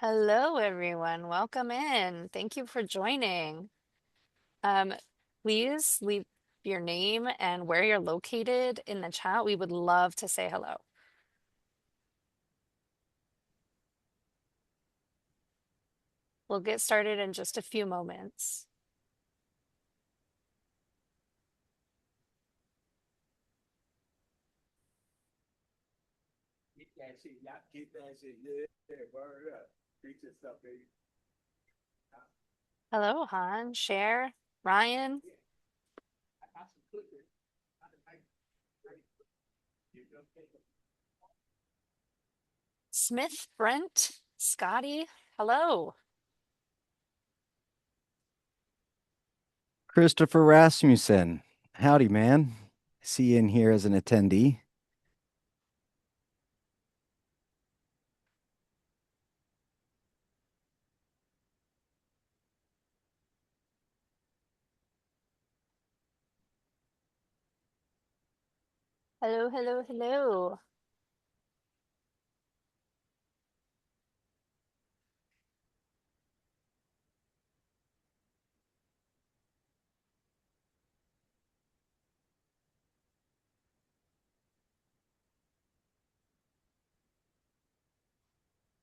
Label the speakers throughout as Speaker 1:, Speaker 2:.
Speaker 1: Hello, everyone. Welcome in. Thank you for joining. Um, Please leave your name and where you're located in the chat. We would love to say hello. We'll get started in just a few moments.
Speaker 2: Get that shit. Y'all get that shit. Yeah, word up. Preach yourself, baby.
Speaker 1: Hello, Han, Cher, Ryan,
Speaker 2: Yeah, I got some cooking.
Speaker 1: Smith, Brent, Scotty. Hello.
Speaker 3: Christopher Rasmussen. Howdy, man. See you in here as an attendee.
Speaker 1: Hello, hello, hello.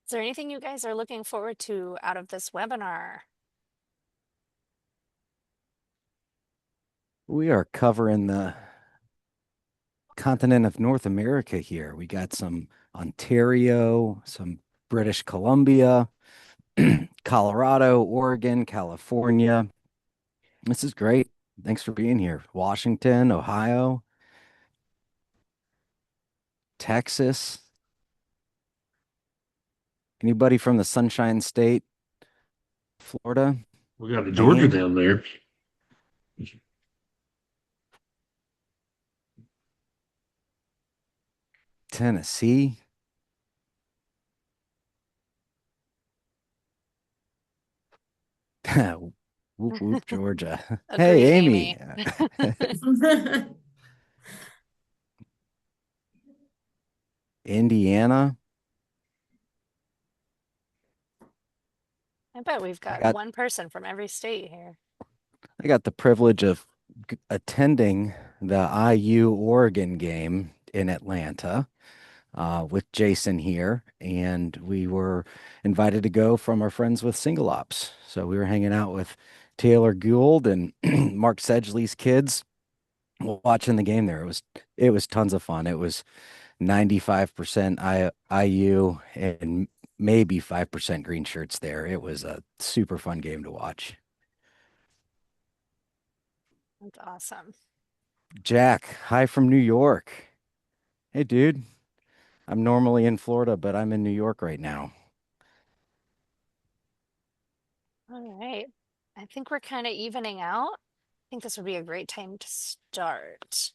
Speaker 1: Is there anything you guys are looking forward to out of this webinar?
Speaker 3: We are covering the continent of North America here. We got some Ontario, some British Columbia, Colorado, Oregon, California. This is great. Thanks for being here. Washington, Ohio, Texas. Anybody from the Sunshine State, Florida,
Speaker 4: We got a Georgia
Speaker 3: Maine,
Speaker 4: down there.
Speaker 3: Tennessee? Whoop whoop, Georgia. Hey,
Speaker 1: Agree,
Speaker 3: Amy.
Speaker 1: Amy.
Speaker 3: Indiana.
Speaker 1: I bet we've
Speaker 3: I
Speaker 1: got
Speaker 3: got
Speaker 1: one person from every state here.
Speaker 3: I got the privilege of attending the IU Oregon game in Atlanta with Jason here, and we were invited to go from our friends with SingleOps. So we were hanging out with Taylor Gould and Mark Sedgley's kids watching the game there. It was tons of fun. It was 95% IU and maybe 5% green shirts there. It was a super fun game to watch.
Speaker 1: That's awesome.
Speaker 3: Jack, hi from New York. Hey, dude. I'm normally in Florida, but I'm in New York right now.
Speaker 1: All right. I think we're kind of evening out. I think this would be a great time to start.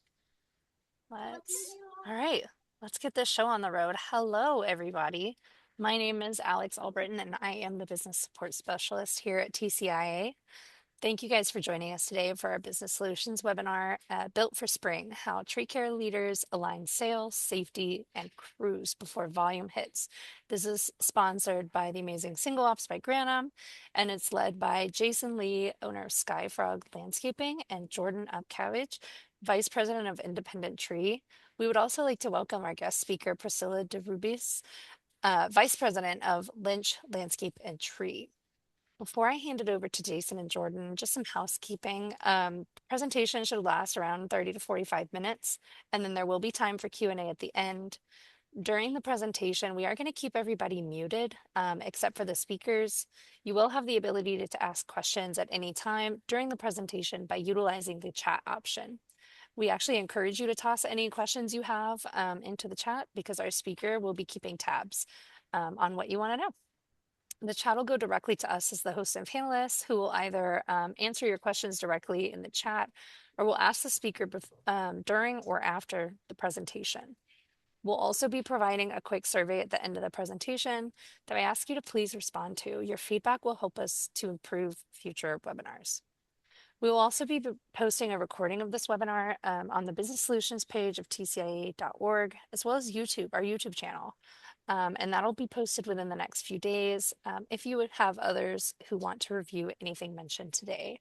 Speaker 1: All right, let's get this show on the road. Hello, everybody. My name is Alex Albritton, and I am the business support specialist here at TCIA. Thank you guys for joining us today for our Business Solutions webinar, Built for Spring, How Tree Care Leaders Align Sales, Safety, and Crews Before Volume Hits. This is sponsored by the amazing SingleOps by Granum, and it's led by Jason Lee, owner of Skyfrog Landscaping, and Jordan Upcavage, Vice President of Independent Tree. We would also like to welcome our guest speaker, Priscilla DeRubis, Vice President of Lynch Landscape and Tree. Before I hand it over to Jason and Jordan, just some housekeeping. The presentation should last around 30 to 45 minutes, and then there will be time for Q&A at the end. During the presentation, we are going to keep everybody muted, except for the speakers. You will have the ability to ask questions at any time during the presentation by utilizing the chat option. We actually encourage you to toss any questions you have into the chat because our speaker will be keeping tabs on what you want to know. The chat will go directly to us as the host and panelists who will either answer your questions directly in the chat or will ask the speaker during or after the presentation. We'll also be providing a quick survey at the end of the presentation that I ask you to please respond to. Your feedback will help us to improve future webinars. We will also be posting a recording of this webinar on the Business Solutions page of tcia.org, as well as YouTube, our YouTube channel. And that'll be posted within the next few days if you would have others who want to review anything mentioned today.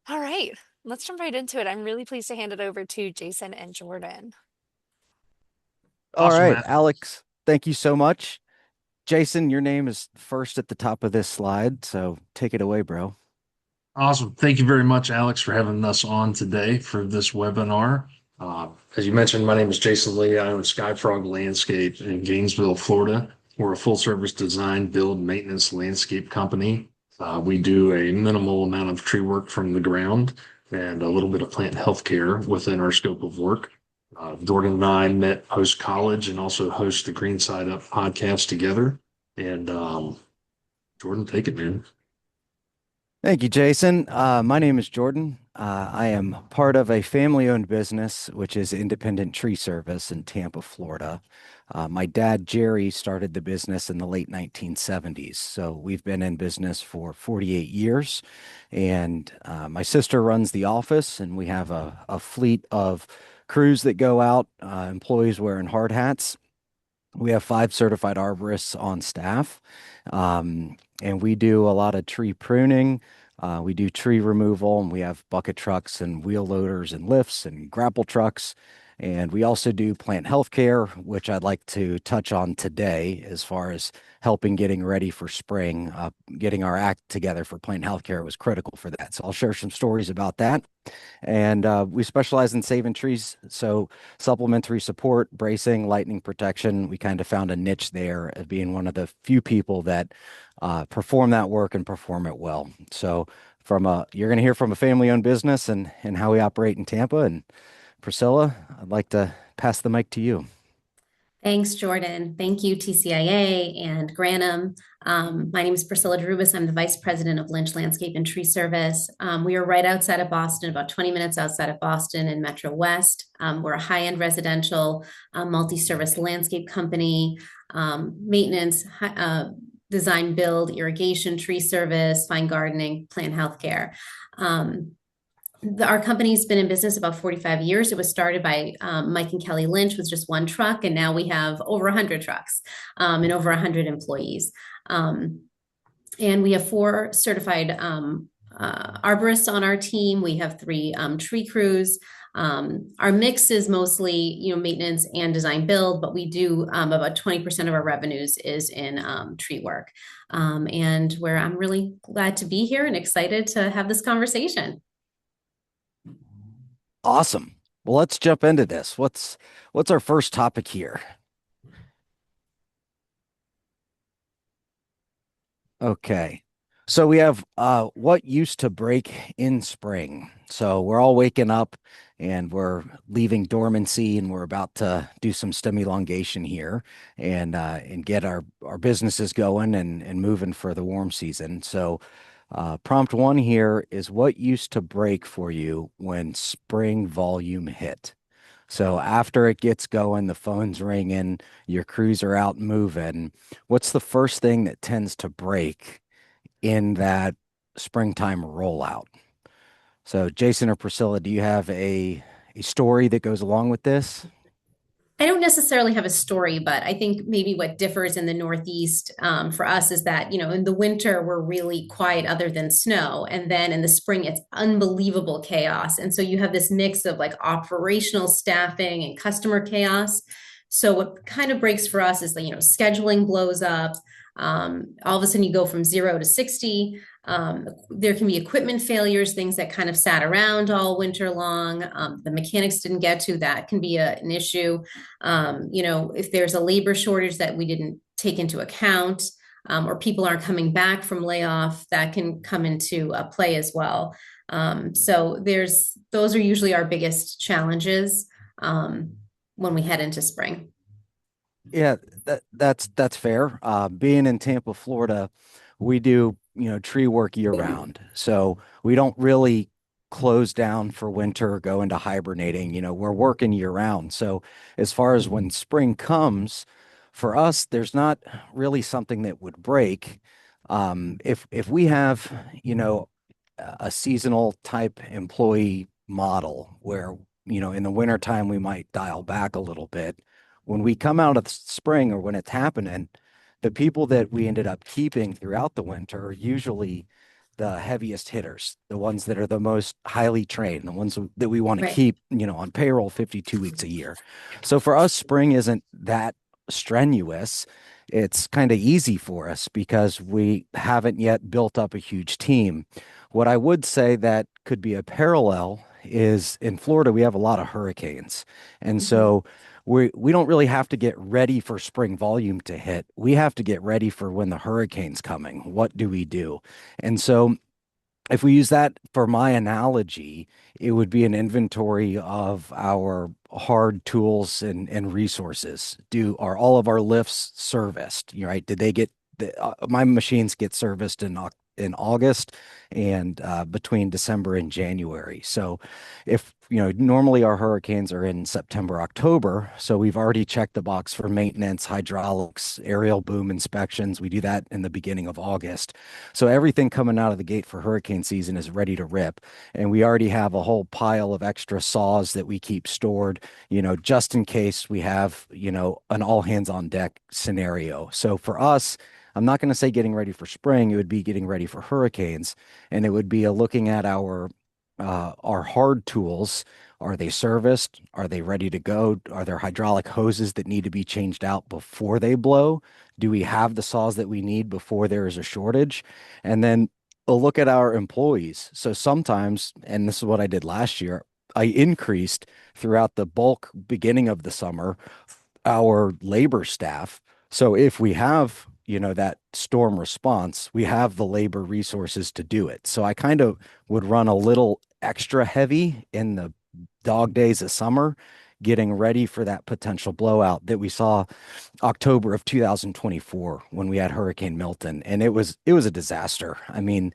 Speaker 1: All right, let's jump right into it. I'm really pleased to hand it over to Jason and Jordan.
Speaker 3: All
Speaker 4: Awesome,
Speaker 3: right,
Speaker 4: man.
Speaker 3: Alex, thank you so much. Jason, your name is first at the top of this slide, so take it away, bro.
Speaker 4: Awesome. Thank you very much, Alex, for having us on today for this webinar. As you mentioned, my name is Jason Lee. I own Skyfrog Landscape in Gainesville, Florida. We're a full service design, build, maintenance landscape company. We do a minimal amount of tree work from the ground and a little bit of plant healthcare within our scope of work. Jordan and I met post college and also host the Green Side Up podcast together. And Jordan, take it, man.
Speaker 3: Thank you, Jason. My name is Jordan. I am part of a family-owned business, which is Independent Tree Service in Tampa, Florida. My dad, Jerry, started the business in the late 1970s. So we've been in business for 48 years. And my sister runs the office, and we have a fleet of crews that go out, employees wearing hard hats. We have 5 certified arborists on staff, and we do a lot of tree pruning. We do tree removal, and we have bucket trucks and wheel loaders and lifts and grapple trucks. And we also do plant health care, which I'd like to touch on today as far as helping getting ready for spring. Getting our act together for plant health care was critical for that. So I'll share some stories about that. And we specialize in saving trees. So supplementary support, bracing, lightning protection. We kind of found a niche there of being one of the few people that perform that work and perform it well. So you're going to hear from a family-owned business and how we operate in Tampa. And Priscilla, I'd like to pass the mic to you.
Speaker 5: Thanks, Jordan. Thank you, TCIA and Granum. My name is Priscilla Derubis. I'm the Vice President of Lynch Landscape and Tree Service. We are right outside of Boston, about 20 minutes outside of Boston in Metro West. We're a high-end residential multi-service landscape company, maintenance, design, build, irrigation, tree service, fine gardening, plant healthcare. Our company's been in business about 45 years. It was started by Mike and Kelly Lynch with just one truck, and now we have over 100 trucks and over 100 employees. And we have 4 certified arborists on our team. We have 3 tree crews. Our mix is mostly, maintenance and design build, but we do about 20% of our revenues is in tree work. And where I'm really glad to be here and excited to have this conversation.
Speaker 3: Awesome. Well, let's jump into this. What's our first topic here? Okay. So we have what used to break in spring. So we're all waking up and we're leaving dormancy and we're about to do some stem elongation here and get our businesses going and moving for the warm season. So prompt 1 here is what used to break for you when spring volume hit? So after it gets going, the phone's ringing, your crews are out moving. What's the first thing that tends to break in that springtime rollout? So Jason or Priscilla, do you have a story that goes along with this?
Speaker 5: I don't necessarily have a story, but I think maybe what differs in the Northeast for us is that, in the winter, we're really quiet other than snow. And then in the spring, it's unbelievable chaos. And so you have this mix of like operational staffing and customer chaos. So what kind of breaks for us is that, scheduling blows up. All of a sudden you go from 0 to 60. There can be equipment failures, things that kind of sat around all winter long. The mechanics didn't get to, that can be an issue. If there's a labor shortage that we didn't take into account, or people aren't coming back from layoff, that can come into play as well. So those are usually our biggest challenges when we head into spring.
Speaker 3: Yeah, that's fair. Being in Tampa, Florida, we do, tree work year round. So we don't really close down for winter, go into hibernating, we're working year round. So as far as when spring comes, for us, there's not really something that would break. If we have, a seasonal type employee model where, in the wintertime, we might dial back a little bit. When we come out of the spring or when it's happening, the people that we ended up keeping throughout the winter are usually the heaviest hitters, the ones that are the most highly trained, the ones that we want to
Speaker 5: Right.
Speaker 3: keep, on payroll 52 weeks a year. So for us, spring isn't that strenuous. It's kind of easy for us because we haven't yet built up a huge team. What I would say that could be a parallel is in Florida, we have a lot of hurricanes. And
Speaker 5: Mhm.
Speaker 3: so we don't really have to get ready for spring volume to hit. We have to get ready for when the hurricane's coming. What do we do? And so if we use that for my analogy, it would be an inventory of our hard tools and resources. Are all of our lifts serviced? Right? Did they get my machines get serviced in August and between December and January. So if normally our hurricanes are in September, October, so we've already checked the box for maintenance, hydraulics, aerial boom inspections. We do that in the beginning of August. So everything coming out of the gate for hurricane season is ready to rip. And we already have a whole pile of extra saws that we keep stored, just in case we have, an all hands on deck scenario. So for us, I'm not going to say getting ready for spring. It would be getting ready for hurricanes, and it would be a looking at our hard tools. Are they serviced? Are they ready to go? Are there hydraulic hoses that need to be changed out before they blow? Do we have the saws that we need before there is a shortage? And then a look at our employees. So sometimes, and this is what I did last year, I increased throughout the bulk beginning of the summer our labor staff. So if we have, that storm response, we have the labor resources to do it. So I kind of would run a little extra heavy in the dog days of summer, getting ready for that potential blowout that we saw October of 2024 when we had Hurricane Milton, and it was a disaster. I mean,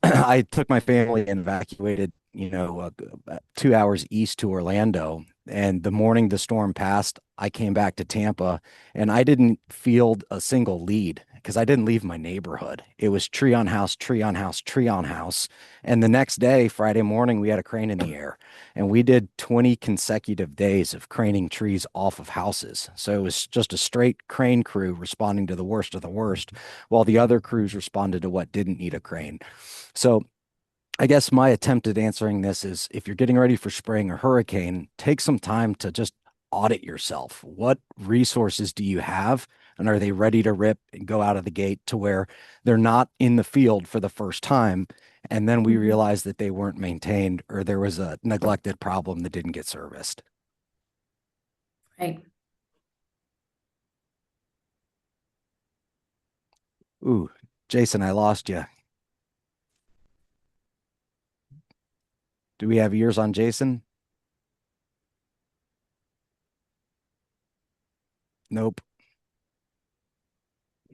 Speaker 3: I took my family and evacuated, 2 hours east to Orlando. And the morning the storm passed, I came back to Tampa and I didn't field a single lead because I didn't leave my neighborhood. It was tree on house, tree on house, tree on house. And the next day, Friday morning, we had a crane in the air and we did 20 consecutive days of craning trees off of houses. So it was just a straight crane crew responding to the worst of the worst, while the other crews responded to what didn't need a crane. So I guess my attempt at answering this is if you're getting ready for spring or hurricane, take some time to just audit yourself. What resources do you have? And are they ready to rip and go out of the gate to where they're not in the field for the first time? And then we
Speaker 5: Mhm.
Speaker 3: realized that they weren't maintained or there was a neglected problem that didn't get serviced.
Speaker 5: Right.
Speaker 3: Ooh, Jason, I lost you. Do we have ears on Jason? Nope.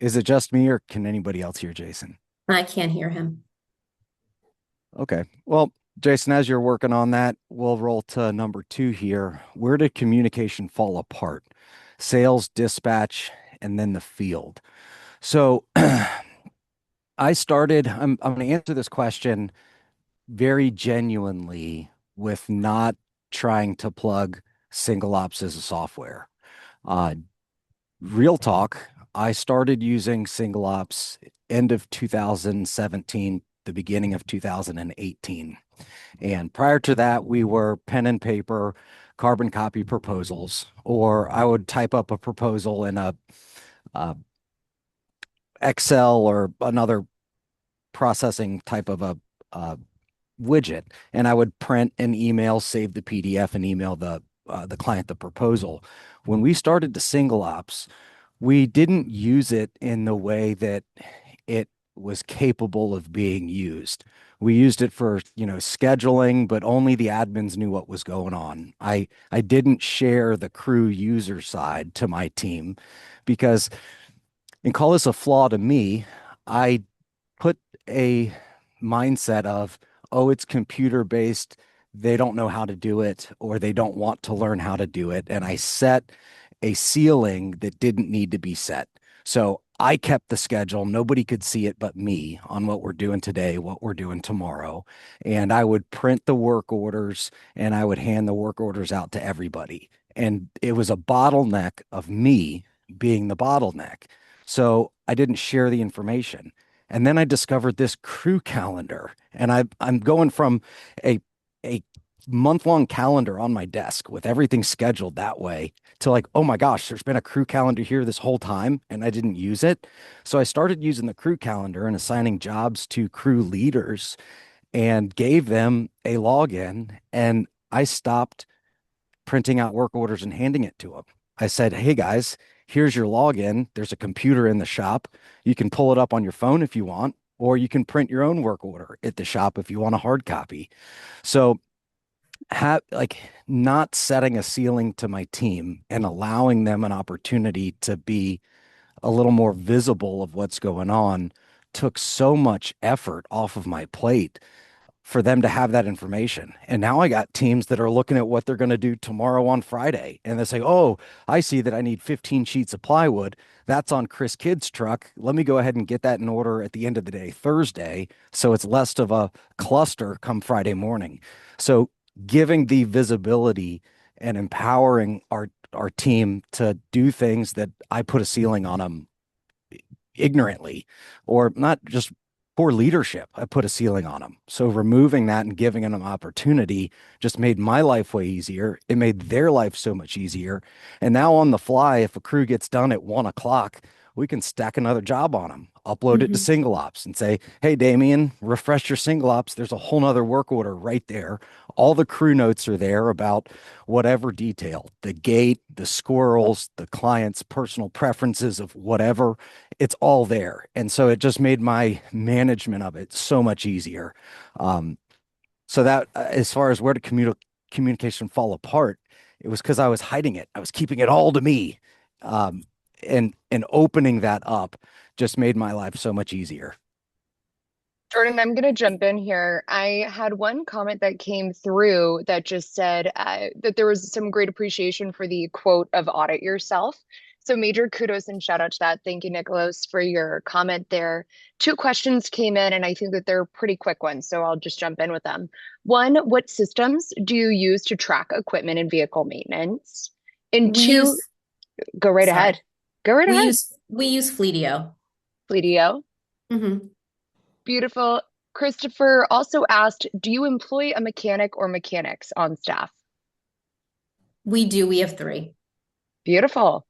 Speaker 3: Is it just me or can anybody else hear Jason?
Speaker 5: I can't hear him.
Speaker 3: Okay. Well, Jason, as you're working on that, we'll roll to number two here. Where did communication fall apart? Sales, dispatch, and then the field. So I'm going to answer this question very genuinely with not trying to plug SingleOps as a software. Uh, Real talk, I started using SingleOps end of 2017, the beginning of 2018. And prior to that, we were pen and paper, carbon copy proposals, or I would type up a proposal in a Excel or another processing type of a widget, and I would print an email, save the PDF, and email the client the proposal. When we started the SingleOps, we didn't use it in the way that it was capable of being used. We used it for, scheduling, but only the admins knew what was going on. I didn't share the crew user side to my team because, and call this a flaw to me, I put a mindset of, oh, it's computer based. They don't know how to do it, or they don't want to learn how to do it. And I set a ceiling that didn't need to be set. So I kept the schedule. Nobody could see it but me on what we're doing today, what we're doing tomorrow. And I would print the work orders and I would hand the work orders out to everybody. And it was a bottleneck of me being the bottleneck. So I didn't share the information. And then I discovered this crew calendar. And I'm going from a a month-long calendar on my desk with everything scheduled that way to like, oh my gosh, there's been a crew calendar here this whole time and I didn't use it. So I started using the crew calendar and assigning jobs to crew leaders and gave them a login. And I stopped printing out work orders and handing it to them. I said, hey guys, here's your login. There's a computer in the shop. You can pull it up on your phone if you want, or you can print your own work order at the shop if you want a hard copy. So have like not setting a ceiling to my team and allowing them an opportunity to be a little more visible of what's going on took so much effort off of my plate for them to have that information. And now I got teams that are looking at what they're going to do tomorrow on Friday. And they say, oh, I see that I need 15 sheets of plywood. That's on Chris Kidd's truck. Let me go ahead and get that in order at the end of the day, Thursday. So it's less of a cluster come Friday morning. So giving the visibility and empowering our team to do things that I put a ceiling on them ignorantly, or not just poor leadership. I put a ceiling on them. So removing that and giving them opportunity just made my life way easier. It made their life so much easier. And now on the fly, if a crew gets done at 1 o'clock, we can stack another job on them, upload it to
Speaker 5: Mhm.
Speaker 3: SingleOps and say, hey, Damien, refresh your SingleOps. There's a whole nother work order right there. All the crew notes are there about whatever detail, the gate, the squirrels, the client's personal preferences of whatever, it's all there. And so it just made my management of it so much easier. Um, so that as far as where did communication fall apart, it was because I was hiding it. I was keeping it all to me. Um, and opening that up just made my life so much easier.
Speaker 6: Jordan, I'm going to jump in here. I had one comment that came through that just said that there was some great appreciation for the quote of audit yourself. So major kudos and shout out to that. Thank you, Nicholas, for your comment there. Two questions came in, and I think that they're pretty quick ones, so I'll just jump in with them. One, what systems do you use to track equipment and vehicle maintenance? And
Speaker 5: We
Speaker 6: two,
Speaker 5: use,
Speaker 6: go right
Speaker 5: sorry,
Speaker 6: ahead. Go right ahead,
Speaker 5: we use Fleetio.
Speaker 6: Fleetio.
Speaker 5: Hmm.
Speaker 6: Beautiful. Christopher also asked, do you employ a mechanic or mechanics on staff?
Speaker 5: We do. We have three.
Speaker 6: Beautiful.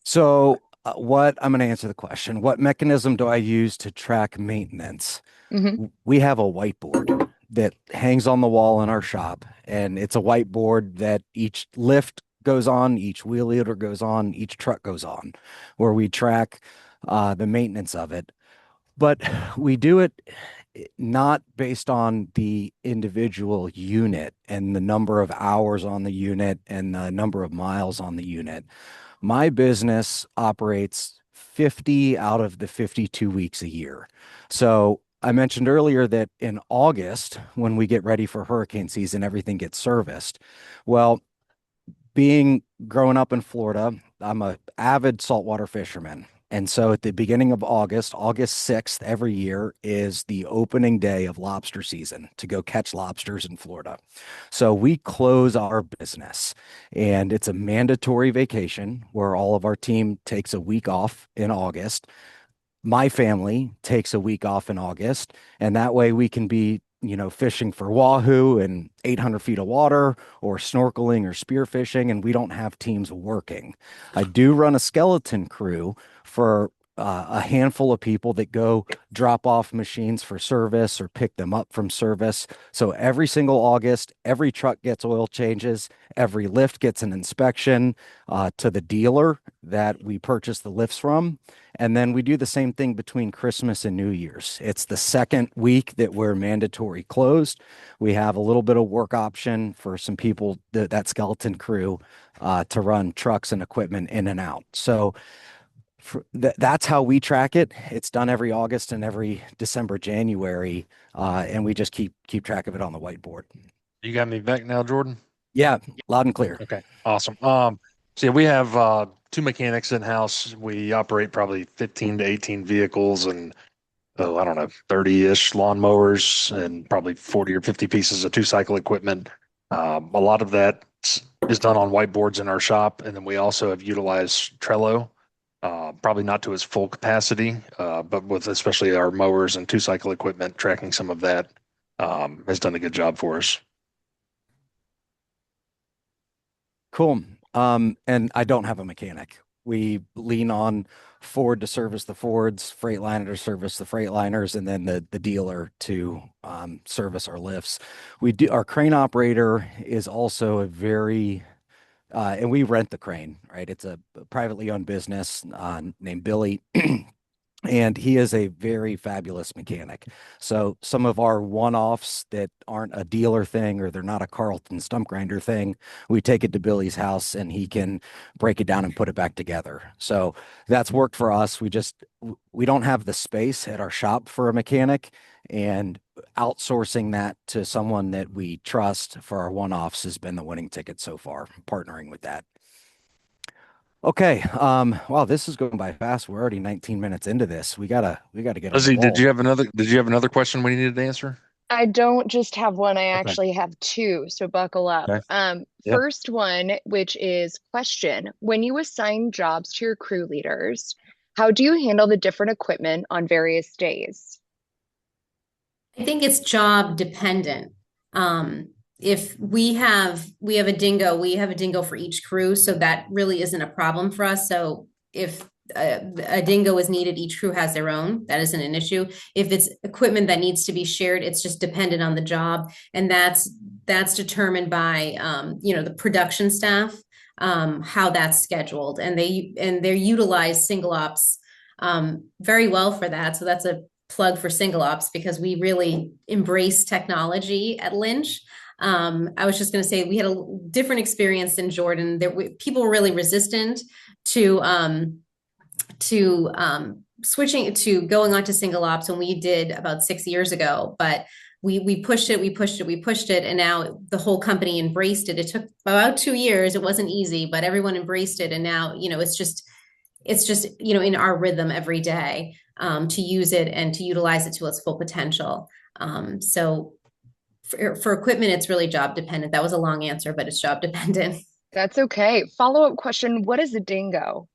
Speaker 3: So what I'm going to answer the question, what mechanism do I use to track maintenance?
Speaker 6: Hmm.
Speaker 3: We have a whiteboard that hangs on the wall in our shop, and it's a whiteboard that each lift goes on, each wheel loader goes on, each truck goes on, where we track the maintenance of it. But we do it not based on the individual unit and the number of hours on the unit and the number of miles on the unit. My business operates 50 out of the 52 weeks a year. So I mentioned earlier that in August, when we get ready for hurricane season, everything gets serviced. Well, being growing up in Florida, I'm a avid saltwater fisherman. And so at the beginning of August, August 6th every year is the opening day of lobster season to go catch lobsters in Florida. So we close our business and it's a mandatory vacation where all of our team takes a week off in August. My family takes a week off in August, and that way we can be, fishing for wahoo and 800 feet of water or snorkeling or spearfishing, and we don't have teams working. I do run a skeleton crew for a handful of people that go drop off machines for service or pick them up from service. So every single August, every truck gets oil changes, every lift gets an inspection to the dealer that we purchase the lifts from. And then we do the same thing between Christmas and New Year's. It's the second week that we're mandatory closed. We have a little bit of work option for some people, that skeleton crew, to run trucks and equipment in and out. So that's how we track it. It's done every August and every December, January, and we just keep track of it on the whiteboard.
Speaker 4: You got me back now, Jordan?
Speaker 3: Yeah, loud and clear.
Speaker 4: Okay, awesome. So yeah, we have two mechanics in-house. We operate probably 15 to 18 vehicles and, oh, I don't know, 30-ish lawnmowers and probably 40 or 50 pieces of two-cycle equipment. A lot of that is done on whiteboards in our shop, and then we also have utilized Trello, probably not to its full capacity, but with especially our mowers and two-cycle equipment, tracking some of that has done a good job for us.
Speaker 3: Cool. And I don't have a mechanic. We lean on Ford to service the Fords, Freightliner to service the Freightliners, and then the dealer to service our lifts. Our crane operator is also a very and we rent the crane, right? It's a privately owned business named Billy. And he is a very fabulous mechanic. So some of our one-offs that aren't a dealer thing or they're not a Carlton stump grinder thing, we take it to Billy's house and he can break it down and put it back together. So that's worked for us. We don't have the space at our shop for a mechanic, and outsourcing that to someone that we trust for our one-offs has been the winning ticket so far, partnering with that. Okay. Wow, this is going by fast. We're already 19 minutes into this. We gotta get on the
Speaker 4: Lizzie,
Speaker 3: ball.
Speaker 4: did you have another question we needed to answer?
Speaker 6: I don't just have one, I
Speaker 4: Okay.
Speaker 6: actually have two, so buckle up.
Speaker 4: Okay. Yep.
Speaker 6: First one, which is question, when you assign jobs to your crew leaders, how do you handle the different equipment on various days?
Speaker 5: I think it's job dependent. If we have a dingo, we have a dingo for each crew, so that really isn't a problem for us. So if a dingo is needed, each crew has their own. That isn't an issue. If it's equipment that needs to be shared, it's just dependent on the job, and that's determined by the production staff, how that's scheduled, and they utilize SingleOps very well for that. So that's a plug for SingleOps because we really embrace technology at Lynch. I was just going to say we had a different experience than Jordan. People were really resistant to switching to going on to SingleOps when we did about 6 years ago. But we pushed it, and now the whole company embraced it. It took about 2 years. It wasn't easy, but everyone embraced it, and now it's just in our rhythm every day to use it and to utilize it to its full potential. So for equipment, it's really job dependent. That was a long answer, but it's job dependent.
Speaker 6: That's okay. Follow-up question, what is a dingo?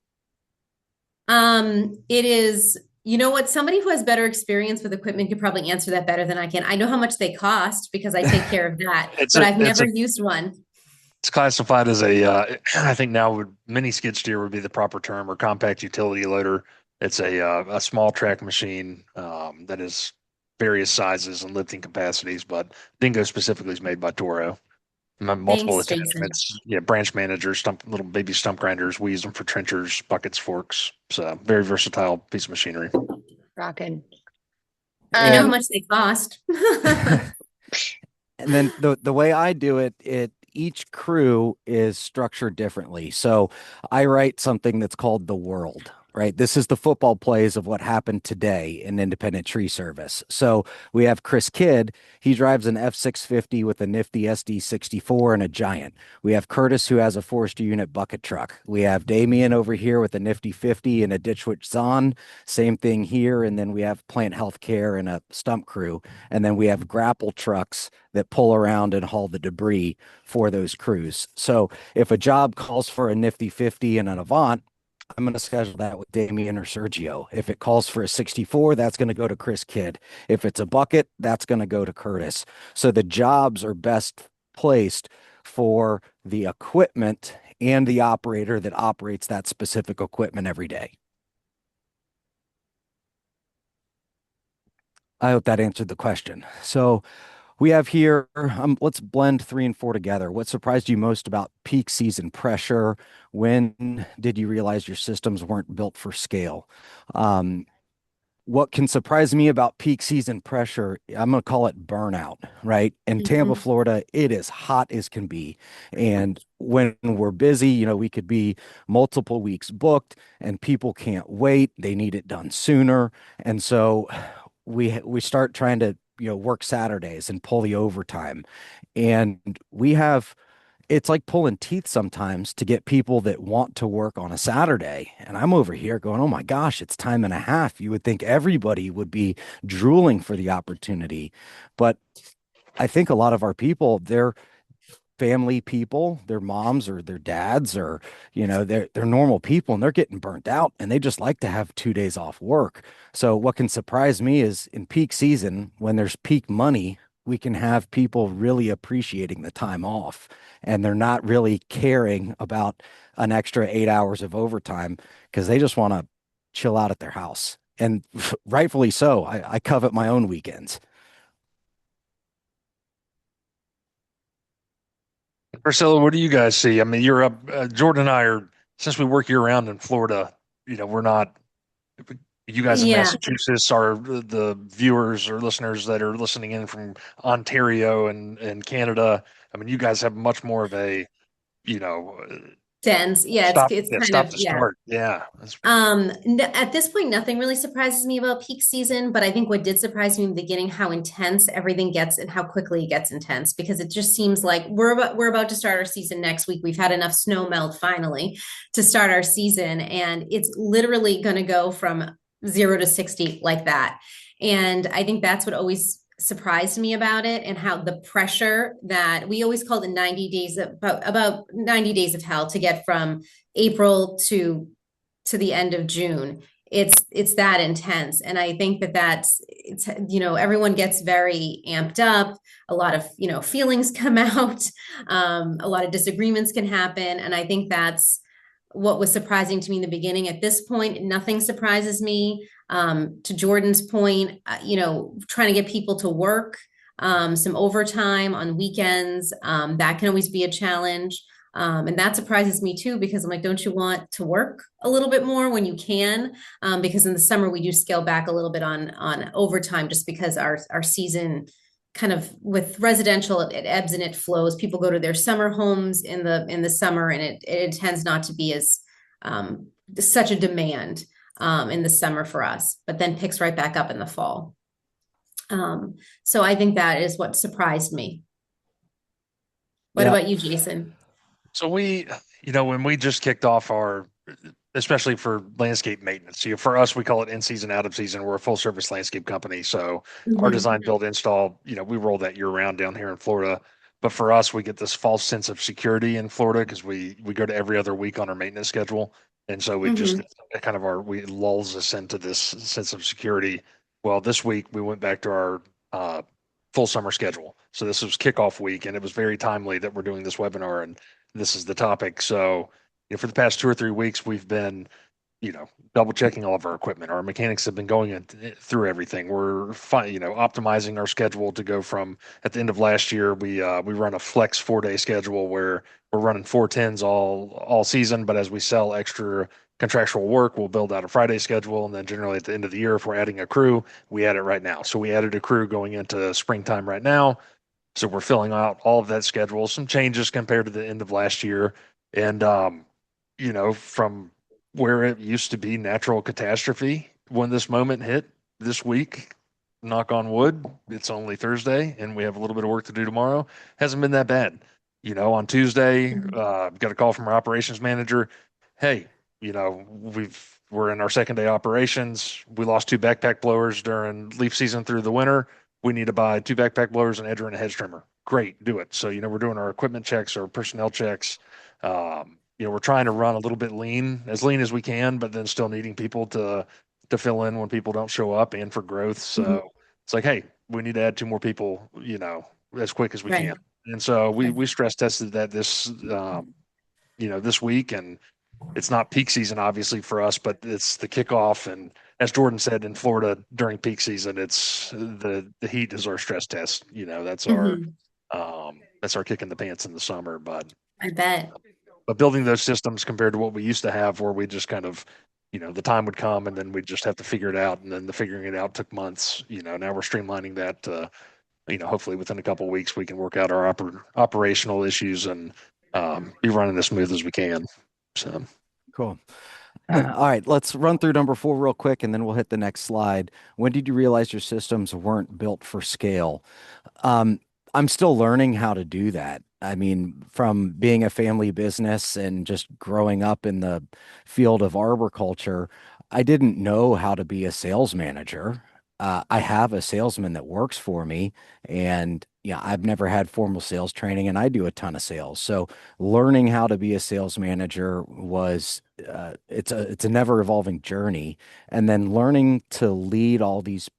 Speaker 5: It is, you know what, somebody who has better experience with equipment could probably answer that better than I can. I know how much they cost because I take care of that, but I've never used one.
Speaker 4: It's classified as I think now mini skid steer would be the proper term, or compact utility loader. It's a small track machine that is various sizes and lifting capacities, but Dingo specifically is made by Toro. Multiple
Speaker 5: Thanks, Jason.
Speaker 4: attachments, branch managers, little baby stump grinders. We use them for trenchers, buckets, forks. It's a very versatile piece of machinery.
Speaker 6: Rockin'.
Speaker 5: I know how much they cost.
Speaker 3: And then the way I do it, each crew is structured differently. So I write something that's called the world, right? This is the football plays of what happened today in independent tree service. So we have Chris Kidd. He drives an F650 with a nifty SD64 and a Giant. We have Curtis, who has a Forester unit bucket truck. We have Damien over here with a nifty 50 and a Ditch Witch Zahn. Same thing here. And then we have Plant Healthcare and a stump crew. And then we have grapple trucks that pull around and haul the debris for those crews. So if a job calls for a nifty 50 and an Avant, I'm going to schedule that with Damien or Sergio. If it calls for a 64, that's going to go to Chris Kidd. If it's a bucket, that's going to go to Curtis. So the jobs are best placed for the equipment and the operator that operates that specific equipment every day. I hope that answered the question. So we have here, let's blend 3 and 4 together. What surprised you most about peak season pressure? When did you realize your systems weren't built for scale? What can surprise me about peak season pressure, I'm going to call it burnout, right? In Tampa, Florida, it is hot as can be. And when we're busy, we could be multiple weeks booked and people can't wait. They need it done sooner. And so we start trying to work Saturdays and pull the overtime. And we have it's like pulling teeth sometimes to get people that want to work on a Saturday. And I'm over here going, oh my gosh, it's time and a half. You would think everybody would be drooling for the opportunity. But I think a lot of our people, they're family people, their moms or their dads, or they're normal people, and they're getting burnt out, and they just like to have 2 days off work. So what can surprise me is in peak season, when there's peak money, we can have people really appreciating the time off, and they're not really caring about an extra 8 hours of overtime because they just want to chill out at their house. And rightfully so. I covet my own weekends.
Speaker 4: Priscilla, what do you guys see? I mean, you're up. Jordan and I are, since we work year round in Florida, we're not. You guys in
Speaker 5: Yeah.
Speaker 4: Massachusetts are the viewers or listeners that are listening in from Ontario and Canada. I mean, you guys have much more of a, you know,
Speaker 5: Dense. Yeah,
Speaker 4: stop,
Speaker 5: it's
Speaker 4: yeah,
Speaker 5: kind
Speaker 4: stop
Speaker 5: of,
Speaker 4: to
Speaker 5: yeah.
Speaker 4: start. Yeah.
Speaker 5: At this point, nothing really surprises me about peak season, but I think what did surprise me in the beginning, how intense everything gets and how quickly it gets intense, because it just seems like we're about to start our season next week. We've had enough snow melt finally to start our season, and it's literally going to go from 0 to 60 like that. And I think that's what always surprised me about it, and how the pressure that we always called it 90 days, about 90 days of hell to get from April to the end of June. It's that intense. And I think that everyone gets very amped up. A lot of, feelings come out. A lot of disagreements can happen. And I think that's what was surprising to me in the beginning. At this point, nothing surprises me. To Jordan's point, trying to get people to work, some overtime on weekends, that can always be a challenge. And that surprises me too, because I'm like, don't you want to work a little bit more when you can? Because in the summer we do scale back a little bit on overtime, just because our season kind of, with residential, it ebbs and it flows. People go to their summer homes in the summer, and it tends not to be as such a demand in the summer for us, but then picks right back up in the fall. So I think that is what surprised me. What
Speaker 3: Yeah.
Speaker 5: about you, Jason?
Speaker 4: So when we just kicked off especially for landscape maintenance, for us, we call it in season, out of season. We're a full service landscape company. So our
Speaker 5: Mhm.
Speaker 4: design, build, install, we roll that year round down here in Florida. But for us, we get this false sense of security in Florida because we go to every other week on our maintenance schedule. And so we just
Speaker 5: Mhm.
Speaker 4: kind of we lulls us into this sense of security. Well, this week we went back to our full summer schedule. So this was kickoff week, and it was very timely that we're doing this webinar and this is the topic. So, for the past 2 or 3 weeks, we've been, double checking all of our equipment. Our mechanics have been going through everything. We're optimizing our schedule to go from, at the end of last year, we run a flex 4 day schedule where we're running 410s all season. But as we sell extra contractual work, we'll build out a Friday schedule. And then generally at the end of the year, if we're adding a crew, we add it right now. So we added a crew going into springtime right now. So we're filling out all of that schedule, some changes compared to the end of last year. And, from where it used to be natural catastrophe when this moment hit this week, knock on wood, it's only Thursday and we have a little bit of work to do tomorrow. Hasn't been that bad. On Tuesday, got a call from our operations manager. Hey, we're in our second day operations. We lost 2 backpack blowers during leaf season through the winter. We need to buy 2 backpack blowers, an edger, and a hedge trimmer. Great, do it. So, we're doing our equipment checks, our personnel checks. We're trying to run a little bit as lean as we can, but then still needing people to fill in when people don't show up and for growth.
Speaker 5: Mhm.
Speaker 4: So it's like, hey, we need to add 2 more people, as quick as we
Speaker 5: Right.
Speaker 4: can. And so we
Speaker 5: Right.
Speaker 4: we stress tested that this week, and it's not peak season obviously for us, but it's the kickoff. And as Jordan said, in Florida during peak season, it's the heat is our stress test.
Speaker 5: Mhm.
Speaker 4: That's our kick in the pants in the summer.
Speaker 5: I bet.
Speaker 4: But building those systems compared to what we used to have, where we just kind of, the time would come and then we just have to figure it out, and then the figuring it out took months. Now we're streamlining that. Hopefully within a couple of weeks we can work out our operational issues and be running as smooth as we can. So.
Speaker 3: Cool. All right, let's run through number 4 real quick and then we'll hit the next slide. When did you realize your systems weren't built for scale? I'm still learning how to do that. I mean, from being a family business and just growing up in the field of arboriculture, I didn't know how to be a sales manager. I have a salesman that works for me, and yeah, I've never had formal sales training, and I do a ton of sales. So learning how to be a sales manager was it's a never evolving journey, and then learning to lead all these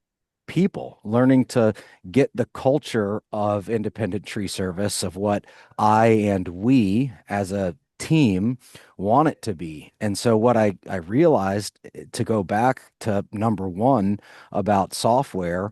Speaker 3: people, learning to get the culture of independent tree service of what I and we as a team want it to be. And so what I realized to go back to number one about software,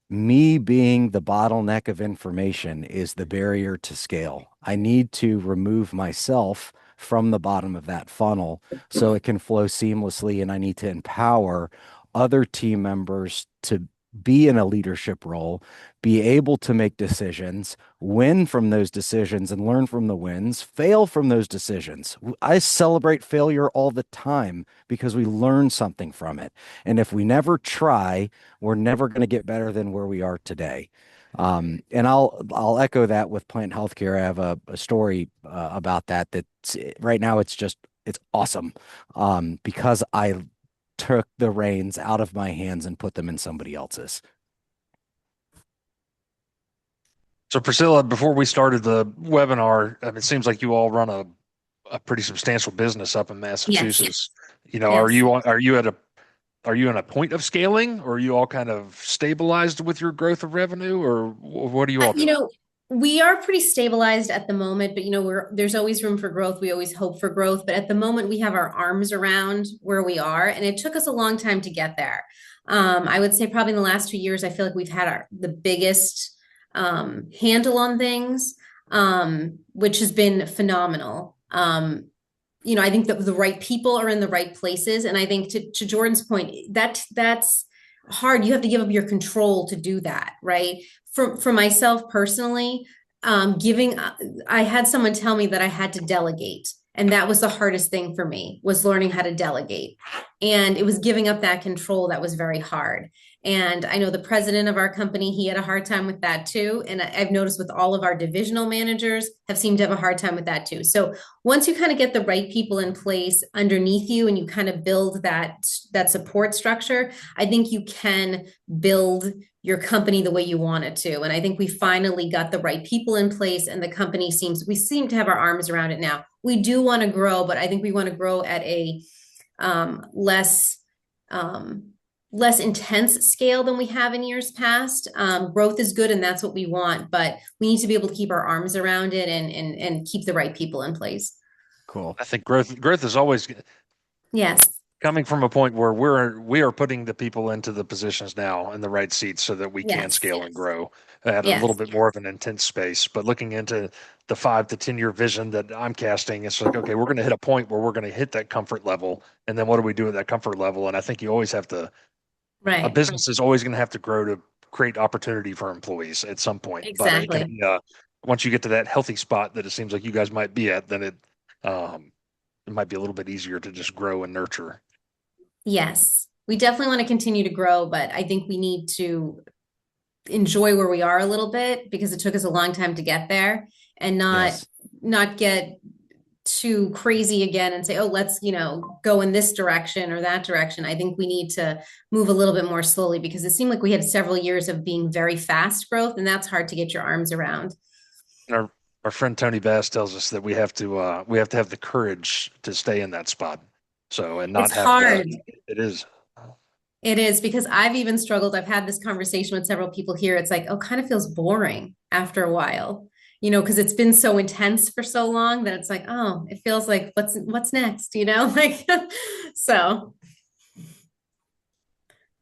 Speaker 3: me being the bottleneck of information is the barrier to scale. I need to remove myself from the bottom of that funnel so it can flow seamlessly. And I need to empower other team members to be in a leadership role, be able to make decisions, win from those decisions and learn from the wins, fail from those decisions. I celebrate failure all the time because we learn something from it. And if we never try, we're never going to get better than where we are today. And I'll echo that with plant healthcare. I have a story about that. That's right now. It's awesome because I took the reins out of my hands and put them in somebody else's.
Speaker 4: So Priscilla, before we started the webinar, it seems like you all run a pretty substantial business up in
Speaker 5: Yes.
Speaker 4: Massachusetts. You know,
Speaker 5: Yes.
Speaker 4: are you in a point of scaling, or are you all kind of stabilized with your growth of revenue, or what are you all doing?
Speaker 5: We are pretty stabilized at the moment, but there's always room for growth. We always hope for growth, but at the moment we have our arms around where we are, and it took us a long time to get there. I would say probably in the last 2 years, I feel like we've had the biggest handle on things, which has been phenomenal. I think that the right people are in the right places, and I think to Jordan's point, that's hard. You have to give up your control to do that, right? For myself personally, I had someone tell me that I had to delegate, and that was the hardest thing for me, was learning how to delegate. And it was giving up that control that was very hard. And I know the president of our company, he had a hard time with that too. And I've noticed with all of our divisional managers have seemed to have a hard time with that too. So once you kind of get the right people in place underneath you and you kind of build that support structure, I think you can build your company the way you want it to. And I think we finally got the right people in place, and we seem to have our arms around it now. We do want to grow, but I think we want to grow at a less intense scale than we have in years past. Growth is good, and that's what we want, but we need to be able to keep our arms around it and keep the right people in place.
Speaker 3: Cool.
Speaker 4: I think growth is always
Speaker 5: Yes.
Speaker 4: coming from a point where we are putting the people into the positions now in the right seats so that we can
Speaker 5: Yes.
Speaker 4: scale and grow at a
Speaker 5: Yes.
Speaker 4: little bit more of an intense space. But looking into the 5 to 10 year vision that I'm casting, it's like, okay, we're going to hit a point where we're going to hit that comfort level. And then what do we do at that comfort level? And I think you always have to, a
Speaker 5: Right.
Speaker 4: business is always going to have to grow to create opportunity for employees at some point.
Speaker 5: Exactly.
Speaker 4: But it can, once you get to that healthy spot that it seems like you guys might be at, then it might be a little bit easier to just grow and nurture.
Speaker 5: Yes. We definitely want to continue to grow, but I think we need to enjoy where we are a little bit, because it took us a long time to get there, and
Speaker 3: Yes.
Speaker 5: not get too crazy again and say, oh, let's, go in this direction or that direction. I think we need to move a little bit more slowly, because it seemed like we had several years of being very fast growth, and that's hard to get your arms around.
Speaker 4: Our friend Tony Bass tells us that we have to have the courage to stay in that spot. So, and not
Speaker 5: It's
Speaker 4: have
Speaker 5: hard.
Speaker 4: it is.
Speaker 5: It is, because I've even struggled. I've had this conversation with several people here. It's like, oh, kind of feels boring after a while, because it's been so intense for so long that it's like, oh, it feels like what's next, like so.
Speaker 6: All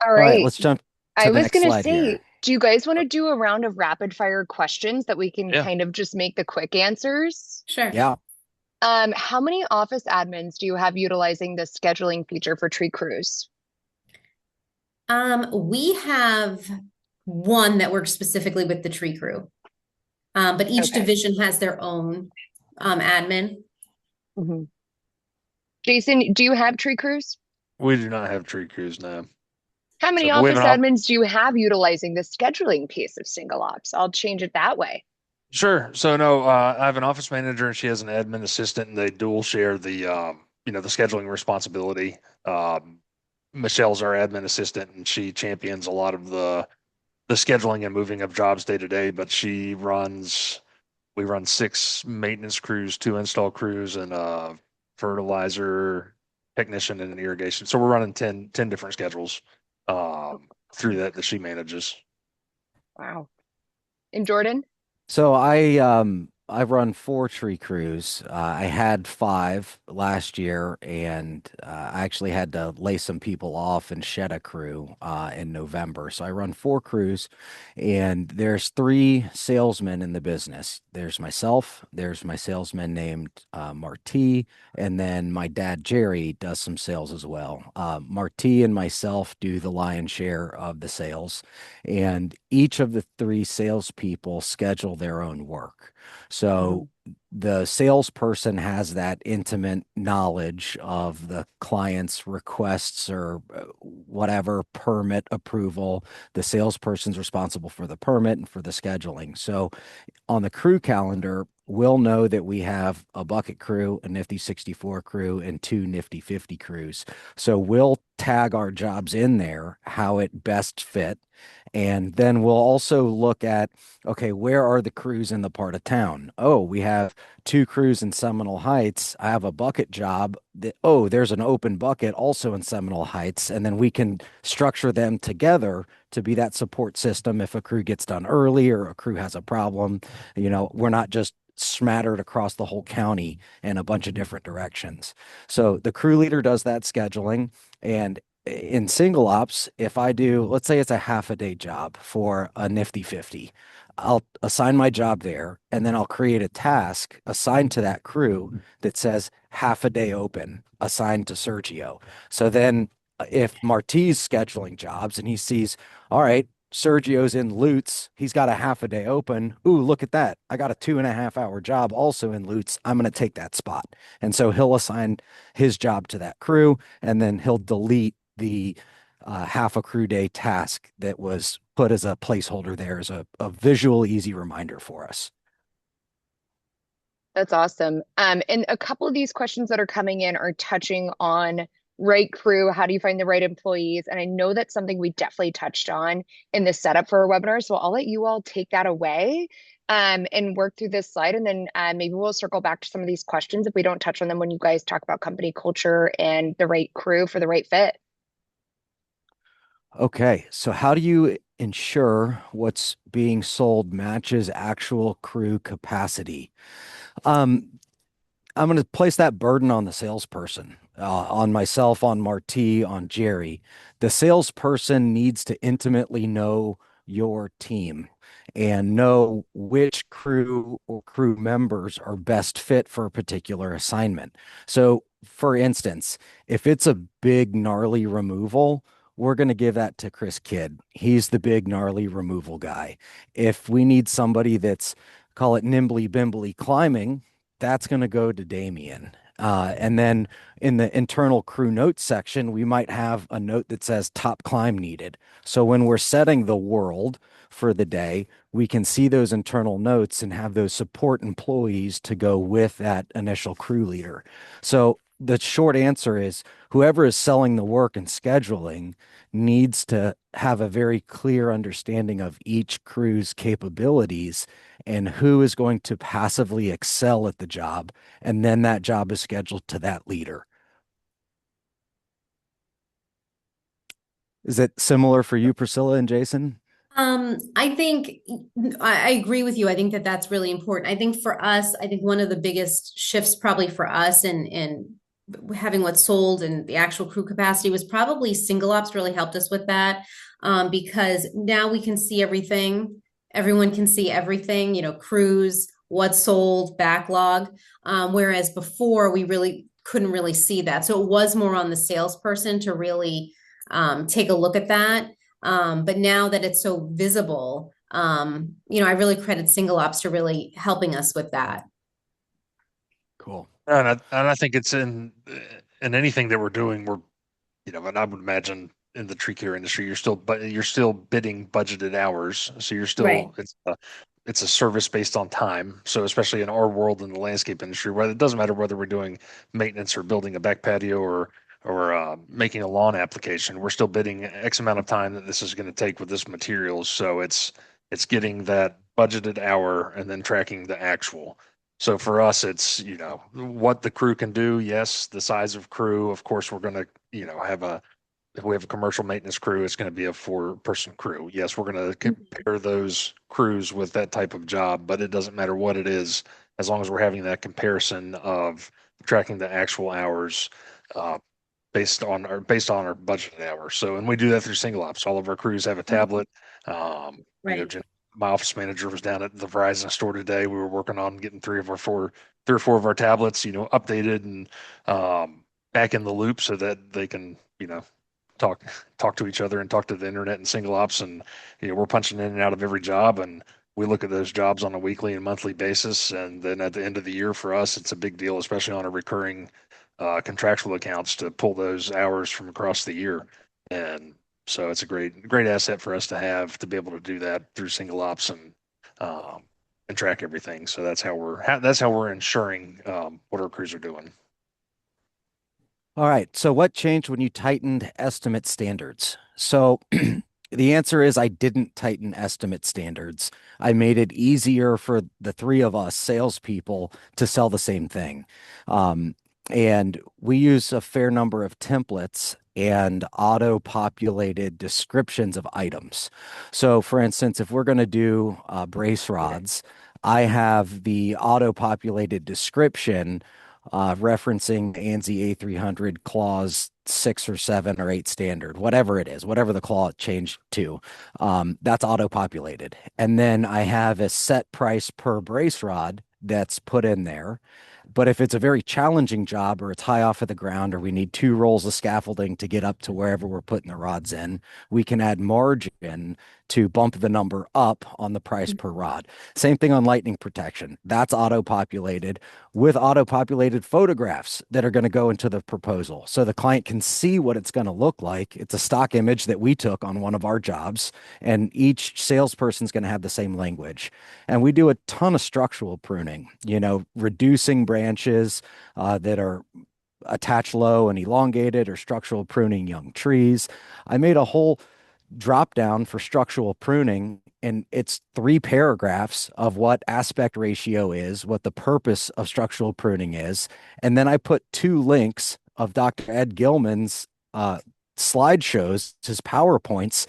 Speaker 3: All right,
Speaker 6: right.
Speaker 3: let's jump
Speaker 6: I
Speaker 3: to the
Speaker 6: was
Speaker 3: next
Speaker 6: going to
Speaker 3: slide
Speaker 6: say,
Speaker 3: here.
Speaker 6: do you guys want to do a round of rapid fire questions that we can
Speaker 4: Yeah.
Speaker 6: kind of just make the quick answers?
Speaker 5: Sure.
Speaker 3: Yeah.
Speaker 6: How many office admins do you have utilizing the scheduling feature for tree crews?
Speaker 5: We have one that works specifically with the tree crew. But each
Speaker 6: Okay.
Speaker 5: division has their own admin.
Speaker 6: Mm-hmm. Jason, do you have tree crews?
Speaker 4: We do not have tree crews now.
Speaker 6: How many
Speaker 4: So we have
Speaker 6: office
Speaker 4: an
Speaker 6: admins do you have utilizing the scheduling piece of SingleOps? I'll change it that way.
Speaker 4: Sure. So no, I have an office manager and she has an admin assistant, and they dual share the scheduling responsibility. Um, Michelle's our admin assistant, and she champions a lot of the scheduling and moving of jobs day to day. But we run 6 maintenance crews, 2 install crews, and a fertilizer technician and an irrigation. So we're running 10 different schedules through that she manages.
Speaker 6: Wow. And Jordan?
Speaker 3: So I run 4 tree crews. I had 5 last year, and I actually had to lay some people off and shed a crew in November. So I run 4 crews, and there's 3 salesmen in the business. There's myself, there's my salesman named Marty, and then my dad Jerry does some sales as well. Marty and myself do the lion's share of the sales, and each of the 3 salespeople schedule their own work. So the salesperson has that intimate knowledge of the client's requests or whatever permit approval. The salesperson's responsible for the permit and for the scheduling. So on the crew calendar, we'll know that we have a bucket crew, a Nifty 64 crew, and 2 Nifty 50 crews. So we'll tag our jobs in there, how it best fit. And then we'll also look at, okay, where are the crews in the part of town? Oh, we have 2 crews in Seminole Heights. I have a bucket job. Oh, there's an open bucket also in Seminole Heights. And then we can structure them together to be that support system if a crew gets done early or a crew has a problem. We're not just smattered across the whole county in a bunch of different directions. So the crew leader does that scheduling. And in SingleOps, if I do, let's say it's a half a day job for a Nifty 50, I'll assign my job there, and then I'll create a task assigned to that crew that says half a day open, assigned to Sergio. So then if Marty's scheduling jobs and he sees, all right, Sergio's in Lutz, he's got a half a day open. Ooh, look at that. I got a 2.5 hour job also in Lutz. I'm going to take that spot. And so he'll assign his job to that crew, and then he'll delete the half a crew day task that was put as a placeholder there as a visual, easy reminder for us.
Speaker 6: That's awesome. And a couple of these questions that are coming in are touching on right crew. How do you find the right employees? And I know that's something we definitely touched on in the setup for our webinar. So I'll let you all take that away and work through this slide. And then maybe we'll circle back to some of these questions if we don't touch on them when you guys talk about company culture and the right crew for the right fit.
Speaker 3: Okay, so how do you ensure what's being sold matches actual crew capacity? Um, I'm going to place that burden on the salesperson, on myself, on Marty, on Jerry. The salesperson needs to intimately know your team and know which crew or crew members are best fit for a particular assignment. So, for instance, if it's a big, gnarly removal, we're going to give that to Chris Kidd. He's the big, gnarly removal guy. If we need somebody that's, call it nimbly bimbly climbing, that's going to go to Damien. And then in the internal crew notes section, we might have a note that says top climb needed. So when we're setting the world for the day, we can see those internal notes and have those support employees to go with that initial crew leader. So the short answer is whoever is selling the work and scheduling needs to have a very clear understanding of each crew's capabilities and who is going to passively excel at the job. And then that job is scheduled to that leader. Is it similar for you, Priscilla and Jason?
Speaker 5: I think I agree with you. I think that that's really important. I think for us, I think one of the biggest shifts probably for us and having what's sold and the actual crew capacity was probably SingleOps really helped us with that. Because now we can see everything. Everyone can see everything, crews, what's sold, backlog. Whereas before we really couldn't really see that. So it was more on the salesperson to really take a look at that. But now that it's so visible, I really credit SingleOps to really helping us with that.
Speaker 3: Cool.
Speaker 4: And I think it's in anything that we're doing, and I would imagine in the tree care industry, you're still bidding budgeted hours, so you're
Speaker 5: Right.
Speaker 4: still it's a service based on time. So especially in our world in the landscape industry, where it doesn't matter whether we're doing maintenance or building a back patio or making a lawn application, we're still bidding X amount of time that this is going to take with this materials. So it's getting that budgeted hour and then tracking the actual. So for us, it's, what the crew can do. Yes, the size of crew. Of course, we're going to, have if we have a commercial maintenance crew, it's going to be a 4-person crew. Yes, we're going to compare those crews with that type of job, but it doesn't matter what it is, as long as we're having that comparison of tracking the actual hours based on our budgeted hours. So, and we do that through SingleOps. All of our crews have a tablet.
Speaker 5: Right.
Speaker 4: My office manager was down at the Verizon store today. We were working on getting three or four of our tablets, updated and back in the loop so that they can, talk to each other and talk to the internet and SingleOps. And we're punching in and out of every job, and we look at those jobs on a weekly and monthly basis. And then at the end of the year for us, it's a big deal, especially on a recurring contractual accounts, to pull those hours from across the year. And so it's a great asset for us to have, to be able to do that through SingleOps and track everything. So that's how we're ensuring what our crews are doing.
Speaker 3: All right. So what changed when you tightened estimate standards? So the answer is I didn't tighten estimate standards. I made it easier for the three of us salespeople to sell the same thing. And we use a fair number of templates and auto-populated descriptions of items. So for instance, if we're going to do brace rods, I have the auto-populated description referencing ANSI A300 clause 6 or 7 or 8 standard, whatever it is, whatever the clause changed to, that's auto-populated. And then I have a set price per brace rod that's put in there. But if it's a very challenging job, or it's high off of the ground, or we need 2 rolls of scaffolding to get up to wherever we're putting the rods in, we can add margin to bump the number up on the price per rod. Same thing on lightning protection. That's auto-populated with auto-populated photographs that are going to go into the proposal. So the client can see what it's going to look like. It's a stock image that we took on one of our jobs, and each salesperson's going to have the same language. And we do a ton of structural pruning, reducing branches that are attached low and elongated, or structural pruning young trees. I made a whole drop down for structural pruning, and it's 3 paragraphs of what aspect ratio is, what the purpose of structural pruning is. And then I put 2 links of Dr. Ed Gilman's slideshows, his PowerPoints,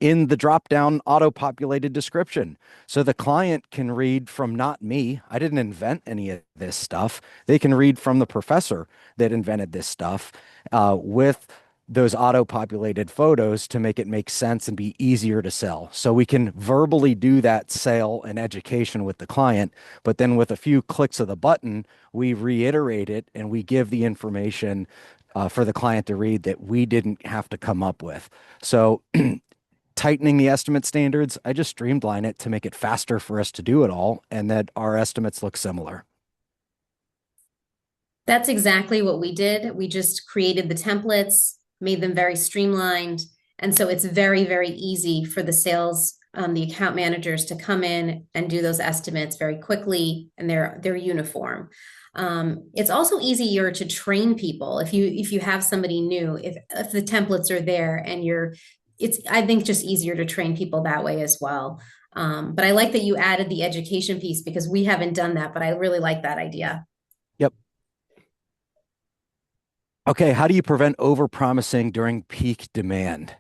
Speaker 3: in the drop-down auto-populated description. So the client can read from, not me, I didn't invent any of this stuff. They can read from the professor that invented this stuff with those auto-populated photos to make it make sense and be easier to sell. So we can verbally do that sale and education with the client, but then with a few clicks of the button, we reiterate it and we give the information for the client to read that we didn't have to come up with. So tightening the estimate standards, I just streamline it to make it faster for us to do it all, and that our estimates look similar.
Speaker 5: That's exactly what we did. We just created the templates, made them very streamlined. And so it's very, very easy for the sales, the account managers to come in and do those estimates very quickly, and they're uniform. It's also easier to train people if you have somebody new, if the templates are there and it's, I think, just easier to train people that way as well. But I like that you added the education piece, because we haven't done that, but I really like that idea.
Speaker 3: Yep. Okay, how do you prevent overpromising during peak demand?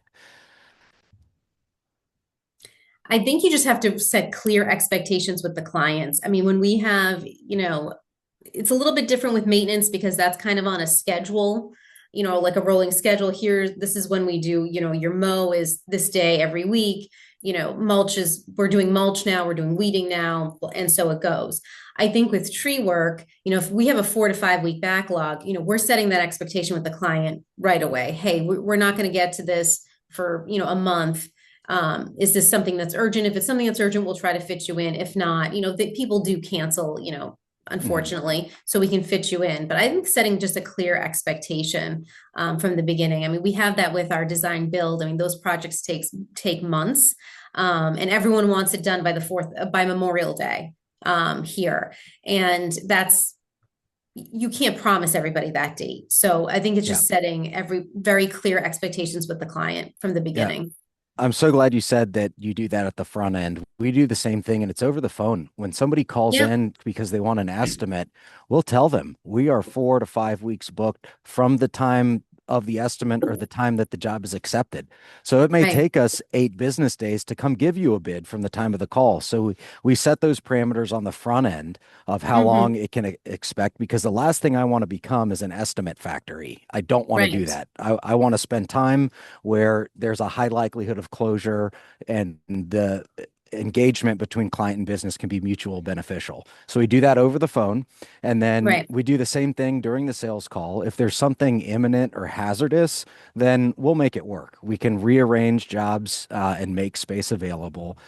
Speaker 5: I think you just have to set clear expectations with the clients. I mean, when we have, it's a little bit different with maintenance, because that's kind of on a schedule, like a rolling schedule. Here, this is when we do, your mow is this day every week, mulch is, we're doing mulch now, we're doing weeding now, and so it goes. I think with tree work, if we have a 4 to 5 week backlog, we're setting that expectation with the client right away. Hey, we're not going to get to this for, a month. Is this something that's urgent? If it's something that's urgent, we'll try to fit you in. If not, people do cancel, unfortunately, so we can fit you in. But I think setting just a clear expectation from the beginning. I mean, we have that with our design build. I mean, those projects take months, and everyone wants it done by the fourth by Memorial Day here, and that's you can't promise everybody that date. So I think it's
Speaker 3: Yeah.
Speaker 5: just setting every very clear expectations with the client from the
Speaker 3: Yeah.
Speaker 5: beginning.
Speaker 3: I'm so glad you said that you do that at the front end. We do the same thing, and it's over the phone. When somebody calls
Speaker 5: Yep.
Speaker 3: in because they want an estimate, we'll tell them we are 4 to 5 weeks booked from the time of the estimate or the time that the job is accepted. So it may
Speaker 5: Right.
Speaker 3: take us 8 business days to come give you a bid from the time of the call. So we set those parameters on the front end of how
Speaker 5: Mhm.
Speaker 3: long it can expect, because the last thing I want to become is an estimate factory. I don't want to do
Speaker 5: Right.
Speaker 3: that. I want to spend time where there's a high likelihood of closure and the engagement between client and business can be mutual beneficial. So we do that over the phone. And then
Speaker 5: Right.
Speaker 3: we do the same thing during the sales call. If there's something imminent or hazardous, then we'll make it work. We can rearrange jobs and make space available.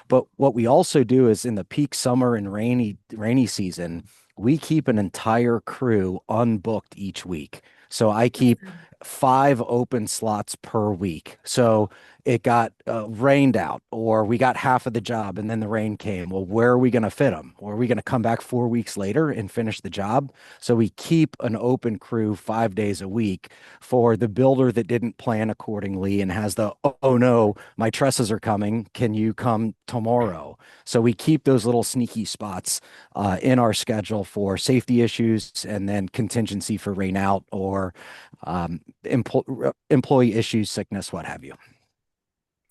Speaker 3: But what we also do is in the peak summer and rainy season, we keep an entire crew unbooked each week. So I keep 5 open slots per week. So it got rained out, or we got half of the job and then the rain came. Well, where are we going to fit them? Or are we going to come back 4 weeks later and finish the job? So we keep an open crew 5 days a week for the builder that didn't plan accordingly and has the, oh no, my trusses are coming. Can you come tomorrow? So we keep those little sneaky spots in our schedule for safety issues and then contingency for rain out or employee issues, sickness, what have you.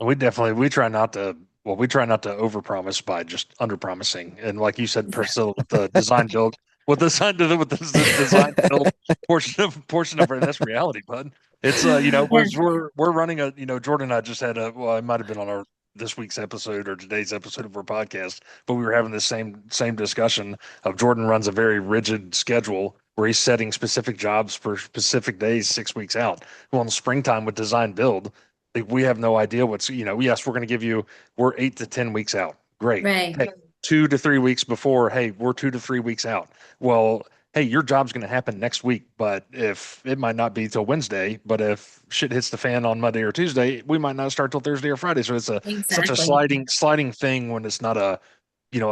Speaker 4: We try not to, well, we try not to overpromise by just underpromising. And like you said, Priscilla, with the design build, with the design build portion of it, that's reality, bud. It's
Speaker 5: Yeah.
Speaker 4: whereas we're running a, Jordan and I just had a, well, it might have been on our this week's episode or today's episode of our podcast, but we were having the same discussion of Jordan runs a very rigid schedule where he's setting specific jobs for specific days 6 weeks out. Well, in the springtime with design build, like, we have no idea what's, yes, we're going to give you, we're 8 to 10 weeks out. Great.
Speaker 5: Right.
Speaker 4: Hey, 2 to 3 weeks before, hey, we're 2 to 3 weeks out. Well, hey, your job's going to happen next week, but if it might not be till Wednesday, but if shit hits the fan on Monday or Tuesday, we might not start till Thursday or Friday. So it's such a
Speaker 5: Exactly.
Speaker 4: sliding thing when it's not a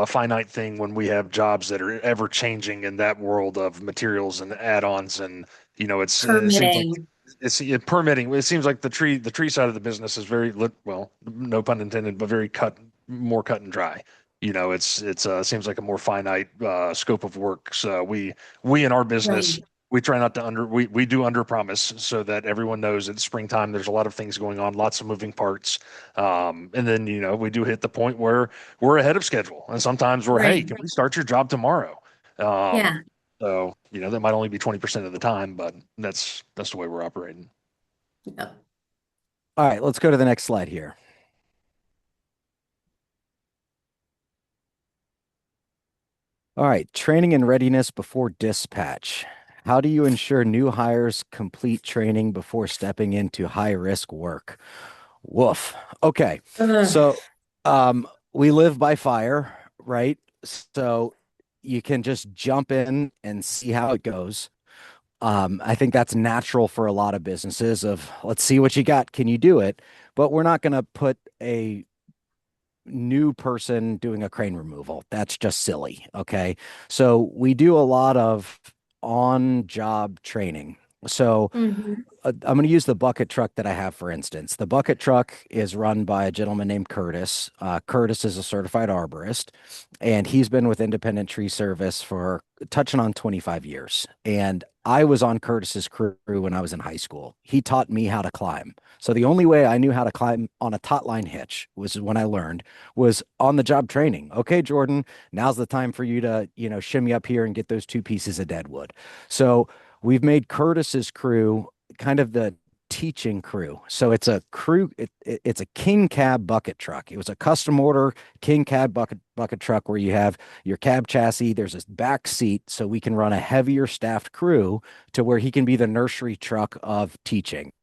Speaker 4: finite thing, when we have jobs that are ever changing in that world of materials and add-ons. And, it seems like
Speaker 5: Permitting.
Speaker 4: permitting. It seems like the tree side of the business is very well, no pun intended, but very more cut and dry. It's seems like a more finite scope of work. So we in our business,
Speaker 5: Right.
Speaker 4: we try not to we do under promise so that everyone knows it's springtime. There's a lot of things going on, lots of moving parts. And then, we do hit the point where we're ahead of schedule. And sometimes we're, hey,
Speaker 5: Right.
Speaker 4: can we start your job tomorrow?
Speaker 5: Yeah.
Speaker 4: So, that might only be 20% of the time, but that's the way we're operating.
Speaker 5: Yep.
Speaker 3: All right, let's go to the next slide here. All right, training and readiness before dispatch. How do you ensure new hires complete training before stepping into high risk work? Woof. Okay.
Speaker 5: Ugh.
Speaker 3: So we live by fire, right? So you can just jump in and see how it goes. I think that's natural for a lot of businesses of let's see what you got. Can you do it? But we're not going to put a new person doing a crane removal. That's just silly. Okay. So we do a lot of on job training. So
Speaker 5: Mhm.
Speaker 3: I'm going to use the bucket truck that I have, for instance. The bucket truck is run by a gentleman named Curtis. Curtis is a certified arborist, and he's been with Independent Tree Service for touching on 25 years. And I was on Curtis's crew when I was in high school. He taught me how to climb. So the only way I knew how to climb on a taut line hitch was when I learned was on the job training. Okay, Jordan, now's the time for you to, shimmy up here and get those 2 pieces of dead wood. So we've made Curtis's crew kind of the teaching crew. So it's a crew, it's a king cab bucket truck. It was a custom order king cab bucket truck where you have your cab chassis, there's a back seat so we can run a heavier staffed crew to where he can be the nursery truck of teaching.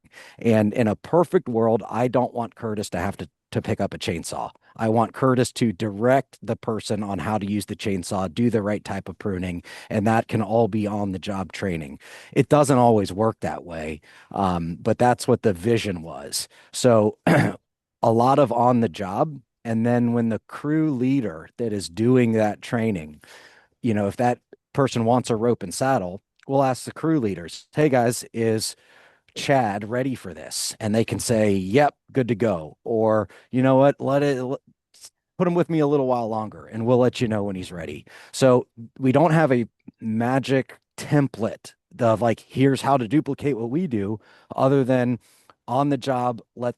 Speaker 3: And in a perfect world, I don't want Curtis to have to pick up a chainsaw. I want Curtis to direct the person on how to use the chainsaw, do the right type of pruning, and that can all be on the job training. It doesn't always work that way, but that's what the vision was. So a lot of on the job. And then when the crew leader that is doing that training, if that person wants a rope and saddle, we'll ask the crew leaders, hey guys, is Chad ready for this? And they can say, yep, good to go. Or, you know what, put him with me a little while longer and we'll let you know when he's ready. So we don't have a magic template of like, here's how to duplicate what we do, other than on the job, let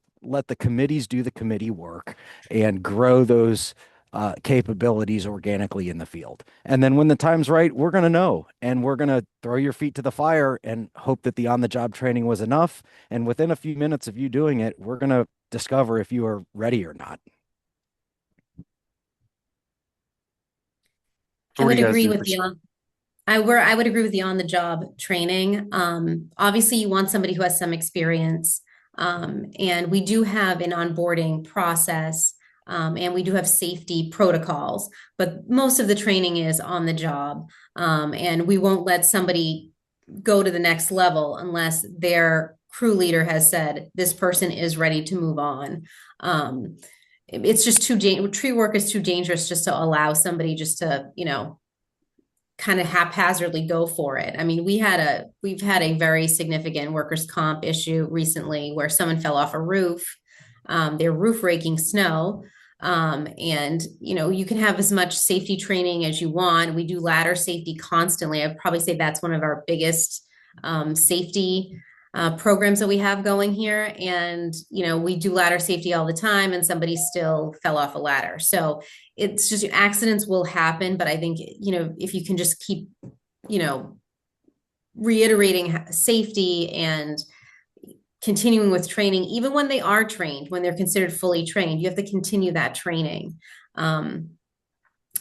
Speaker 3: the committees do the committee work and grow those capabilities organically in the field. And then when the time's right, we're going to know, and we're going to throw your feet to the fire and hope that the on the job training was enough. And within a few minutes of you doing it, we're going to discover if you are ready or not.
Speaker 4: So
Speaker 5: I
Speaker 4: what do
Speaker 5: would
Speaker 4: you guys
Speaker 5: agree
Speaker 4: do
Speaker 5: with
Speaker 4: for?
Speaker 5: the I would agree with the on the job training. Obviously, you want somebody who has some experience, and we do have an onboarding process, and we do have safety protocols. But most of the training is on the job, and we won't let somebody go to the next level unless their crew leader has said this person is ready to move on. It's just tree work is too dangerous just to allow somebody just to kind of haphazardly go for it. I mean, we've had a very significant workers' comp issue recently where someone fell off a roof. They're roof raking snow. And you can have as much safety training as you want. We do ladder safety constantly. I'd probably say that's one of our biggest safety programs that we have going here. And we do ladder safety all the time, and somebody still fell off a ladder. So it's just accidents will happen, but I think if you can just keep reiterating safety and continuing with training, even when they are trained, when they're considered fully trained, you have to continue that training,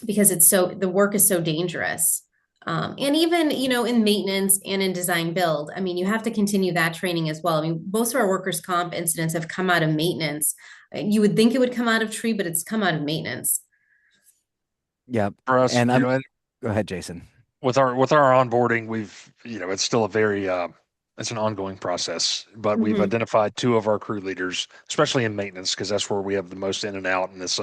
Speaker 5: because the work is so dangerous. And even, in maintenance and in design build, I mean, you have to continue that training as well. I mean, most of our workers' comp incidents have come out of maintenance. You would think it would come out of tree, but it's come out of maintenance.
Speaker 3: Yeah.
Speaker 4: For us,
Speaker 3: And I'm, go ahead, Jason.
Speaker 4: with our onboarding, we've it's still a very it's an ongoing process, but we've
Speaker 5: Mhm.
Speaker 4: identified two of our crew leaders, especially in maintenance, because that's where we have the most in and out, and it's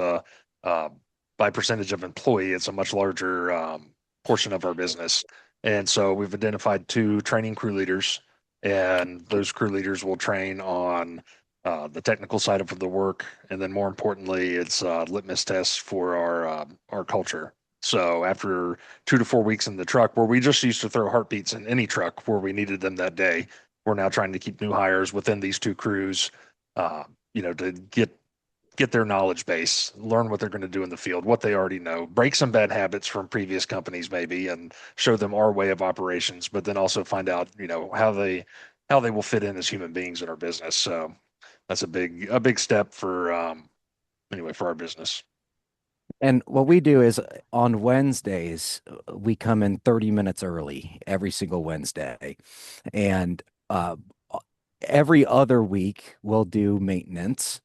Speaker 4: by percentage of employee, it's a much larger portion of our business. And so we've identified two training crew leaders, and those crew leaders will train on the technical side of the work, and then more importantly, it's litmus tests for our culture. So after 2 to 4 weeks in the truck, where we just used to throw heartbeats in any truck where we needed them that day, we're now trying to keep new hires within these two crews, to get their knowledge base, learn what they're going to do in the field, what they already know, break some bad habits from previous companies maybe, and show them our way of operations, but then also find out, how they will fit in as human beings in our business. So that's a big step for anyway for our business.
Speaker 3: And what we do is on Wednesdays, we come in 30 minutes early every single Wednesday. And every other week, we'll do maintenance,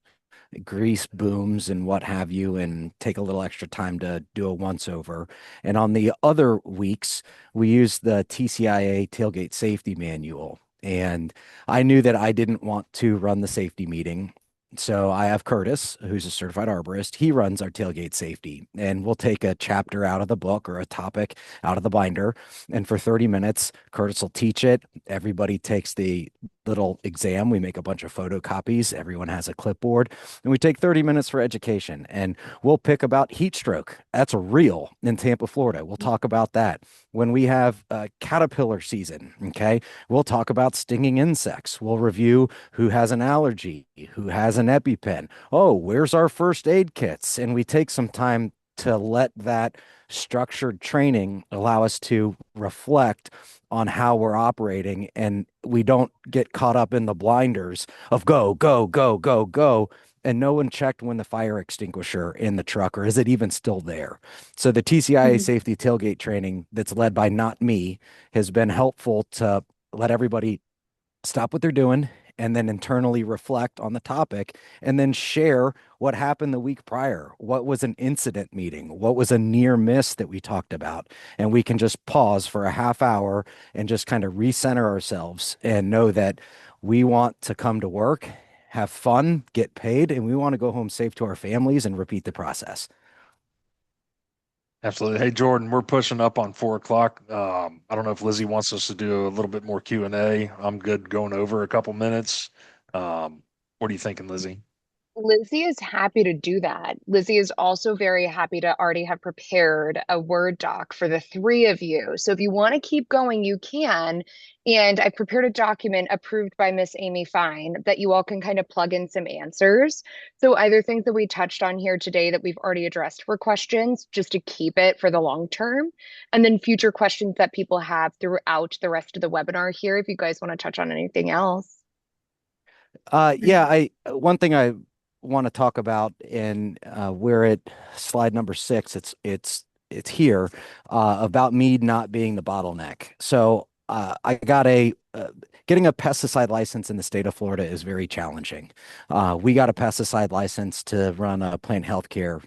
Speaker 3: grease booms and what have you, and take a little extra time to do a once over. And on the other weeks, we use the TCIA tailgate safety manual. And I knew that I didn't want to run the safety meeting. So I have Curtis, who's a certified arborist. He runs our tailgate safety, and we'll take a chapter out of the book or a topic out of the binder. And for 30 minutes, Curtis will teach it. Everybody takes the little exam. We make a bunch of photocopies. Everyone has a clipboard, and we take 30 minutes for education. And we'll pick about heat stroke. That's real in Tampa, Florida. We'll talk about that. When we have caterpillar season, okay, we'll talk about stinging insects. We'll review who has an allergy, who has an EpiPen. Oh, where's our first aid kits? And we take some time to let that structured training allow us to reflect on how we're operating, and we don't get caught up in the blinders of go, go, go, go, go. And no one checked when the fire extinguisher in the truck, or is it even still there? So the TCIA
Speaker 5: Mhm.
Speaker 3: safety tailgate training that's led by not me has been helpful to let everybody stop what they're doing and then internally reflect on the topic and then share what happened the week prior. What was an incident meeting? What was a near miss that we talked about? And we can just pause for a half hour and just kind of recenter ourselves and know that we want to come to work, have fun, get paid, and we want to go home safe to our families and repeat the process.
Speaker 4: Absolutely. Hey, Jordan, we're pushing up on 4 o'clock. I don't know if Lizzie wants us to do a little bit more Q&A. I'm good going over a couple minutes. What are you thinking, Lizzie?
Speaker 6: Lizzie is happy to do that. Lizzie is also very happy to already have prepared a Word doc for the three of you. So if you want to keep going, you can. And I prepared a document approved by Miss Amy Fine that you all can kind of plug in some answers. So either things that we touched on here today that we've already addressed for questions, just to keep it for the long term, and then future questions that people have throughout the rest of the webinar here, if you guys want to touch on anything else.
Speaker 3: Yeah, I one thing I want to talk about, and we're at slide number 6. It's here about me not being the bottleneck. So I got getting a pesticide license in the state of Florida is very challenging. We got a pesticide license to run a plant healthcare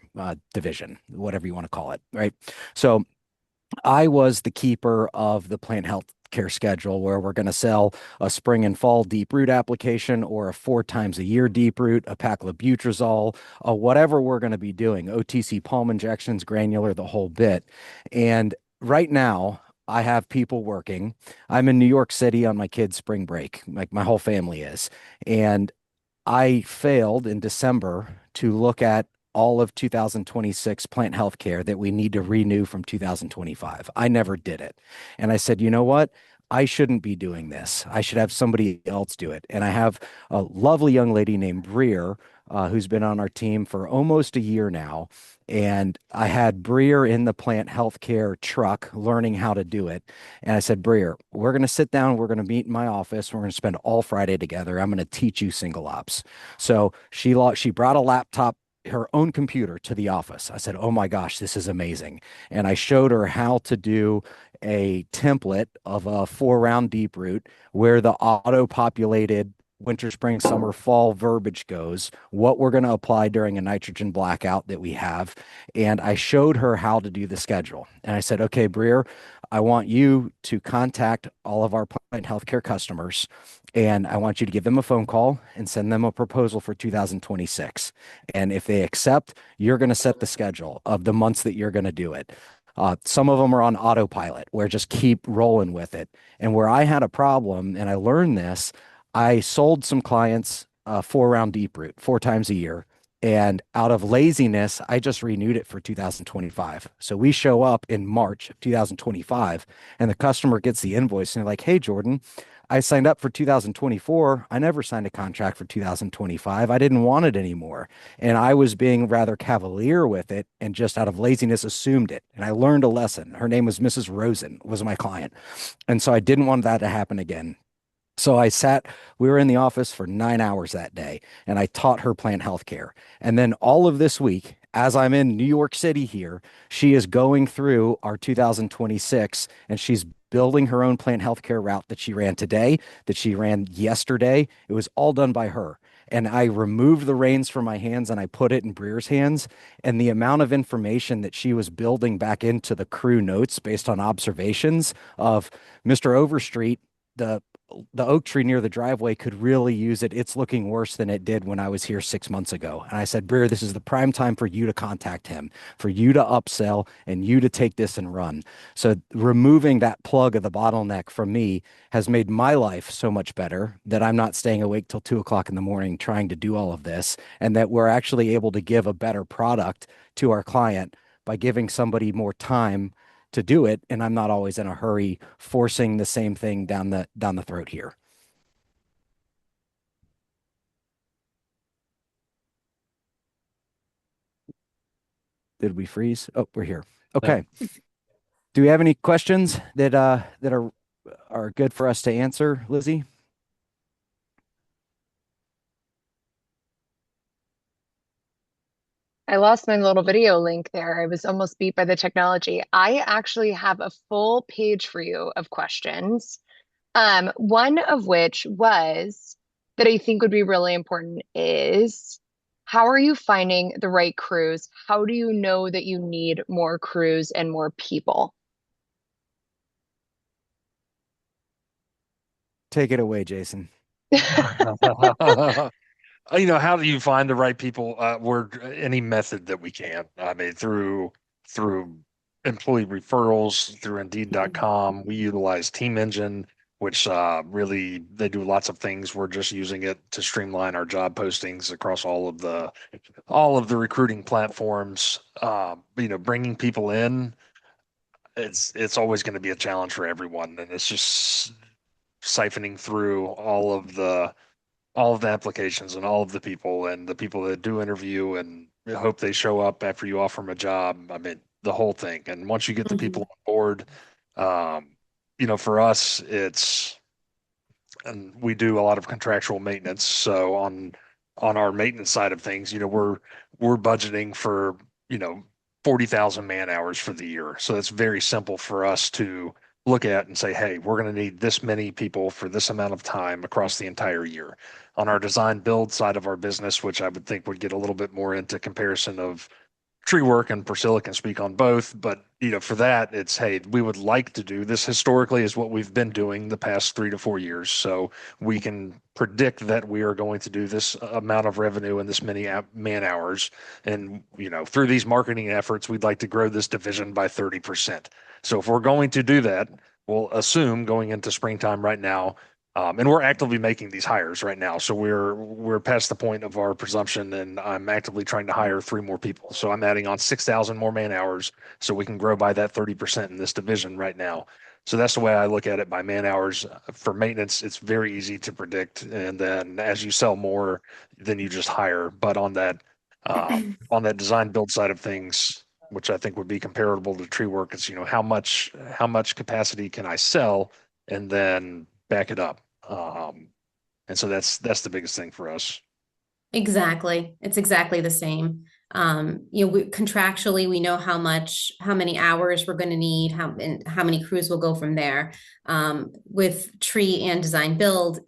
Speaker 3: division, whatever you want to call it, right? So I was the keeper of the plant health care schedule where we're going to sell a spring and fall deep root application or a 4 times a year deep root, a paclobutrazol, whatever we're going to be doing, OTC palm injections, granular, the whole bit. And right now, I have people working. I'm in New York City on my kids' spring break, like my whole family is. And I failed in December to look at all of 2026 plant health care that we need to renew from 2025. I never did it. And I said, you know what? I shouldn't be doing this. I should have somebody else do it. And I have a lovely young lady named Breer, who's been on our team for almost a year now. And I had Breer in the plant healthcare truck learning how to do it. And I said, Breer, we're going to sit down. We're going to meet in my office. We're going to spend all Friday together. I'm going to teach you SingleOps. So she brought a laptop, her own computer, to the office. I said, oh my gosh, this is amazing. And I showed her how to do a template of a 4 round deep root where the auto populated winter, spring, summer, fall verbiage goes, what we're going to apply during a nitrogen blackout that we have. And I showed her how to do the schedule. And I said, okay, Breer, I want you to contact all of our plant healthcare customers, and I want you to give them a phone call and send them a proposal for 2026. And if they accept, you're going to set the schedule of the months that you're going to do it. Some of them are on autopilot, where just keep rolling with it. And where I had a problem, and I learned this, I sold some clients a 4 round deep root 4 times a year. And out of laziness, I just renewed it for 2025. So we show up in March of 2025, and the customer gets the invoice and they're like, hey, Jordan, I signed up for 2024. I never signed a contract for 2025. I didn't want it anymore. And I was being rather cavalier with it and just out of laziness assumed it. And I learned a lesson. Her name was Mrs. Rosen, was my client. And so I didn't want that to happen again. So we were in the office for 9 hours that day, and I taught her plant healthcare. And then all of this week, as I'm in New York City here, she is going through our 2026, and she's building her own plant healthcare route that she ran today, that she ran yesterday. It was all done by her. And I removed the reins from my hands and I put it in Breer's hands. And the amount of information that she was building back into the crew notes based on observations of Mr. Overstreet, the oak tree near the driveway could really use it. It's looking worse than it did when I was here 6 months ago. And I said, Breer, this is the prime time for you to contact him, for you to upsell and you to take this and run. So removing that plug of the bottleneck from me has made my life so much better that I'm not staying awake till 2 o'clock in the morning trying to do all of this, and that we're actually able to give a better product to our client by giving somebody more time to do it, and I'm not always in a hurry forcing the same thing down the throat here. Did we freeze? Oh, we're here. Okay. No. Do we have any questions that are good for us to answer, Lizzie?
Speaker 6: I lost my little video link there. I was almost beat by the technology. I actually have a full page for you of questions. One of which was, that I think would be really important is how are you finding the right crews? How do you know that you need more crews and more people?
Speaker 3: Take it away, Jason.
Speaker 4: How do you find the right people? We're any method that we can. I mean, through employee referrals, through Indeed.com. We utilize Team Engine, which really they do lots of things. We're just using it to streamline our job postings across all of the recruiting platforms. Bringing people in, it's always going to be a challenge for everyone, and it's just siphoning through all of the applications and all of the people and the people that do interview and hope they show up after you offer them a job. I mean, the whole thing. And once you get the people
Speaker 5: Mhm.
Speaker 4: on board, for us, and we do a lot of contractual maintenance. So on our maintenance side of things, we're budgeting for, 40,000 man hours for the year. So it's very simple for us to look at and say, hey, we're going to need this many people for this amount of time across the entire year. On our design build side of our business, which I would think would get a little bit more into comparison of tree work, and Priscilla can speak on both. But for that, it's, hey, we would like to do this historically is what we've been doing the past 3 to 4 years. So we can predict that we are going to do this amount of revenue in this many man hours. And through these marketing efforts, we'd like to grow this division by 30%. So if we're going to do that, we'll assume going into springtime right now, and we're actively making these hires right now. So we're past the point of our presumption, and I'm actively trying to hire 3 more people. So I'm adding on 6,000 more man hours so we can grow by that 30% in this division right now. So that's the way I look at it by man hours. For maintenance, it's very easy to predict. And then as you sell more, then you just hire. But on that design build side of things, which I think would be comparable to tree work, it's how much capacity can I sell, and then back it up. And so that's the biggest thing for us.
Speaker 5: Exactly. It's exactly the same. Contractually, we know how many hours we're going to need, and how many crews will go from there. With tree and design build,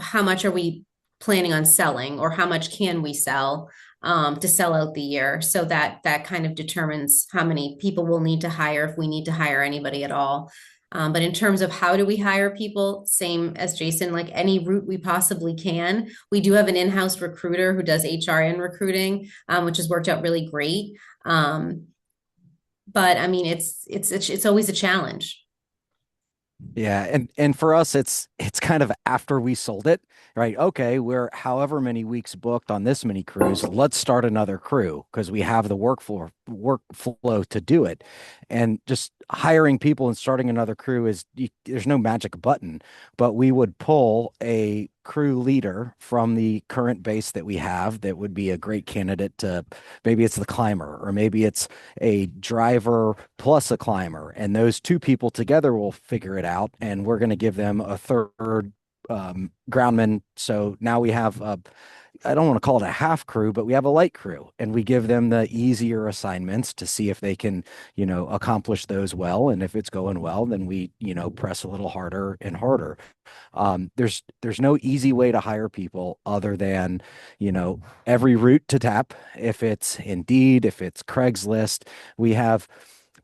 Speaker 5: how much are we planning on selling, or how much can we sell to sell out the year? So that kind of determines how many people we'll need to hire, if we need to hire anybody at all. But in terms of how do we hire people, same as Jason, like any route we possibly can. We do have an in-house recruiter who does HR and recruiting, which has worked out really great. But I mean, it's always a challenge.
Speaker 3: Yeah, and for us, it's kind of after we sold it, right? Okay, we're however many weeks booked on this many crews. Let's start another crew because we have the workflow to do it. And just hiring people and starting another crew there's no magic button, but we would pull a crew leader from the current base that we have that would be a great candidate to, maybe it's the climber, or maybe it's a driver plus a climber, and those two people together will figure it out, and we're going to give them a third groundman. So now we have I don't want to call it a half crew, but we have a light crew, and we give them the easier assignments to see if they can, accomplish those well. And if it's going well, then we, press a little harder and harder. There's no easy way to hire people other than, every route to tap. If it's Indeed, if it's Craigslist, we have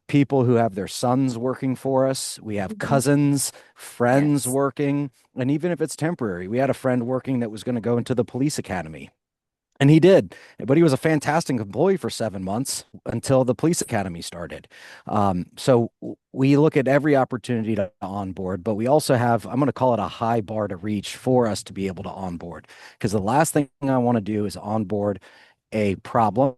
Speaker 3: people who have their sons working for us. We have cousins, friends
Speaker 5: Yes.
Speaker 3: working. And even if it's temporary, we had a friend working that was going to go into the police academy. And he did, but he was a fantastic employee for 7 months until the police academy started. So we look at every opportunity to onboard, but we also have, I'm going to call it a high bar to reach for us to be able to onboard. Because the last thing I want to do is onboard a problem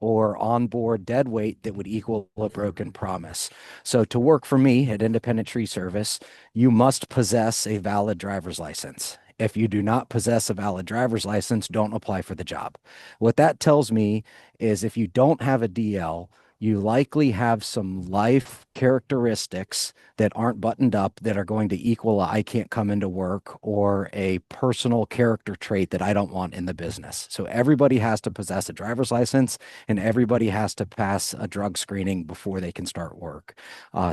Speaker 3: or onboard dead weight that would equal a broken promise. So to work for me at Independent Tree Service, you must possess a valid driver's license. If you do not possess a valid driver's license, don't apply for the job. What that tells me is if you don't have a DL, you likely have some life characteristics that aren't buttoned up that are going to equal a I can't come into work, or a personal character trait that I don't want in the business. So everybody has to possess a driver's license, and everybody has to pass a drug screening before they can start work.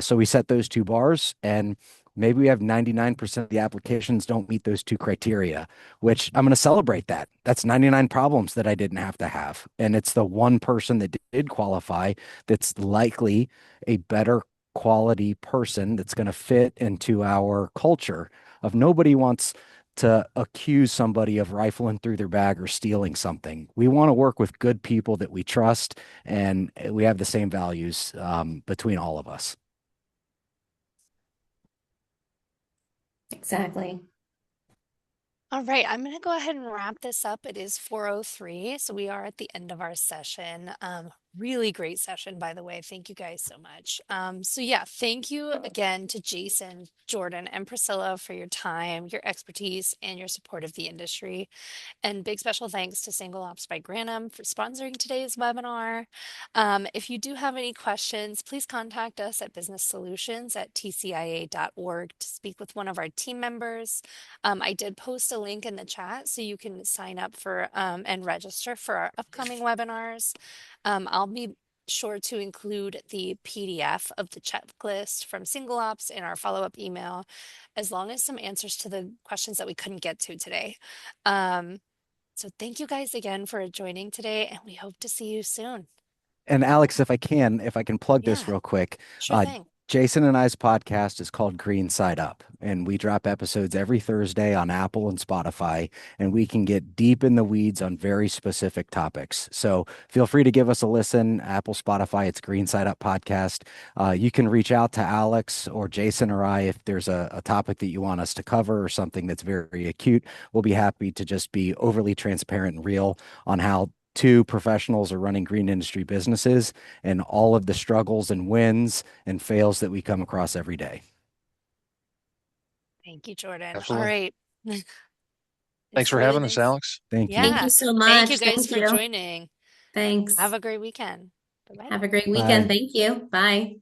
Speaker 3: So we set those two bars, and Maybe we have 99% of the applications don't meet those two criteria, which I'm going to celebrate that. That's 99 problems that I didn't have to have. And it's the one person that did qualify that's likely a better quality person that's going to fit into our culture of nobody wants to accuse somebody of rifling through their bag or stealing something. We want to work with good people that we trust, and we have the same values between all of us.
Speaker 5: Exactly.
Speaker 1: All right, I'm going to go ahead and wrap this up. It is 4:03, so we are at the end of our session. Really great session, by the way. Thank you guys so much. So yeah, thank you again to Jason, Jordan, and Priscilla for your time, your expertise, and your support of the industry. And big special thanks to SingleOps by Granum for sponsoring today's webinar. If you do have any questions, please contact us at businesssolutions@tcia.org to speak with one of our team members. I did post a link in the chat so you can sign up for and register for our upcoming webinars. I'll be sure to include the PDF of the checklist from SingleOps in our follow-up email, as long as some answers to the questions that we couldn't get to today. So thank you guys again for joining today, and we hope to see you soon.
Speaker 3: And Alex, if I can plug this
Speaker 1: Yeah,
Speaker 3: real quick,
Speaker 1: sure thing.
Speaker 3: Jason and I's podcast is called Green Side Up, and we drop episodes every Thursday on Apple and Spotify, and we can get deep in the weeds on very specific topics. So feel free to give us a listen. Apple, Spotify, it's Green Side Up podcast. You can reach out to Alex or Jason or I if there's a topic that you want us to cover or something that's very acute. We'll be happy to just be overly transparent and real on how two professionals are running green industry businesses and all of the struggles and wins and fails that we come across every day.
Speaker 1: Thank you, Jordan. All
Speaker 7: Absolutely.
Speaker 1: right.
Speaker 7: Thanks
Speaker 1: It's
Speaker 7: for
Speaker 1: really
Speaker 7: having us,
Speaker 1: nice.
Speaker 7: Alex.
Speaker 3: Thank you.
Speaker 5: Thank
Speaker 1: Yeah.
Speaker 5: you so
Speaker 1: Thank you
Speaker 5: much.
Speaker 1: guys
Speaker 5: Thank
Speaker 1: for
Speaker 5: you.
Speaker 1: joining.
Speaker 5: Thanks.
Speaker 1: Have a great weekend. Bye-bye.
Speaker 5: Have a great weekend.
Speaker 3: Bye.
Speaker 5: Thank you. Bye.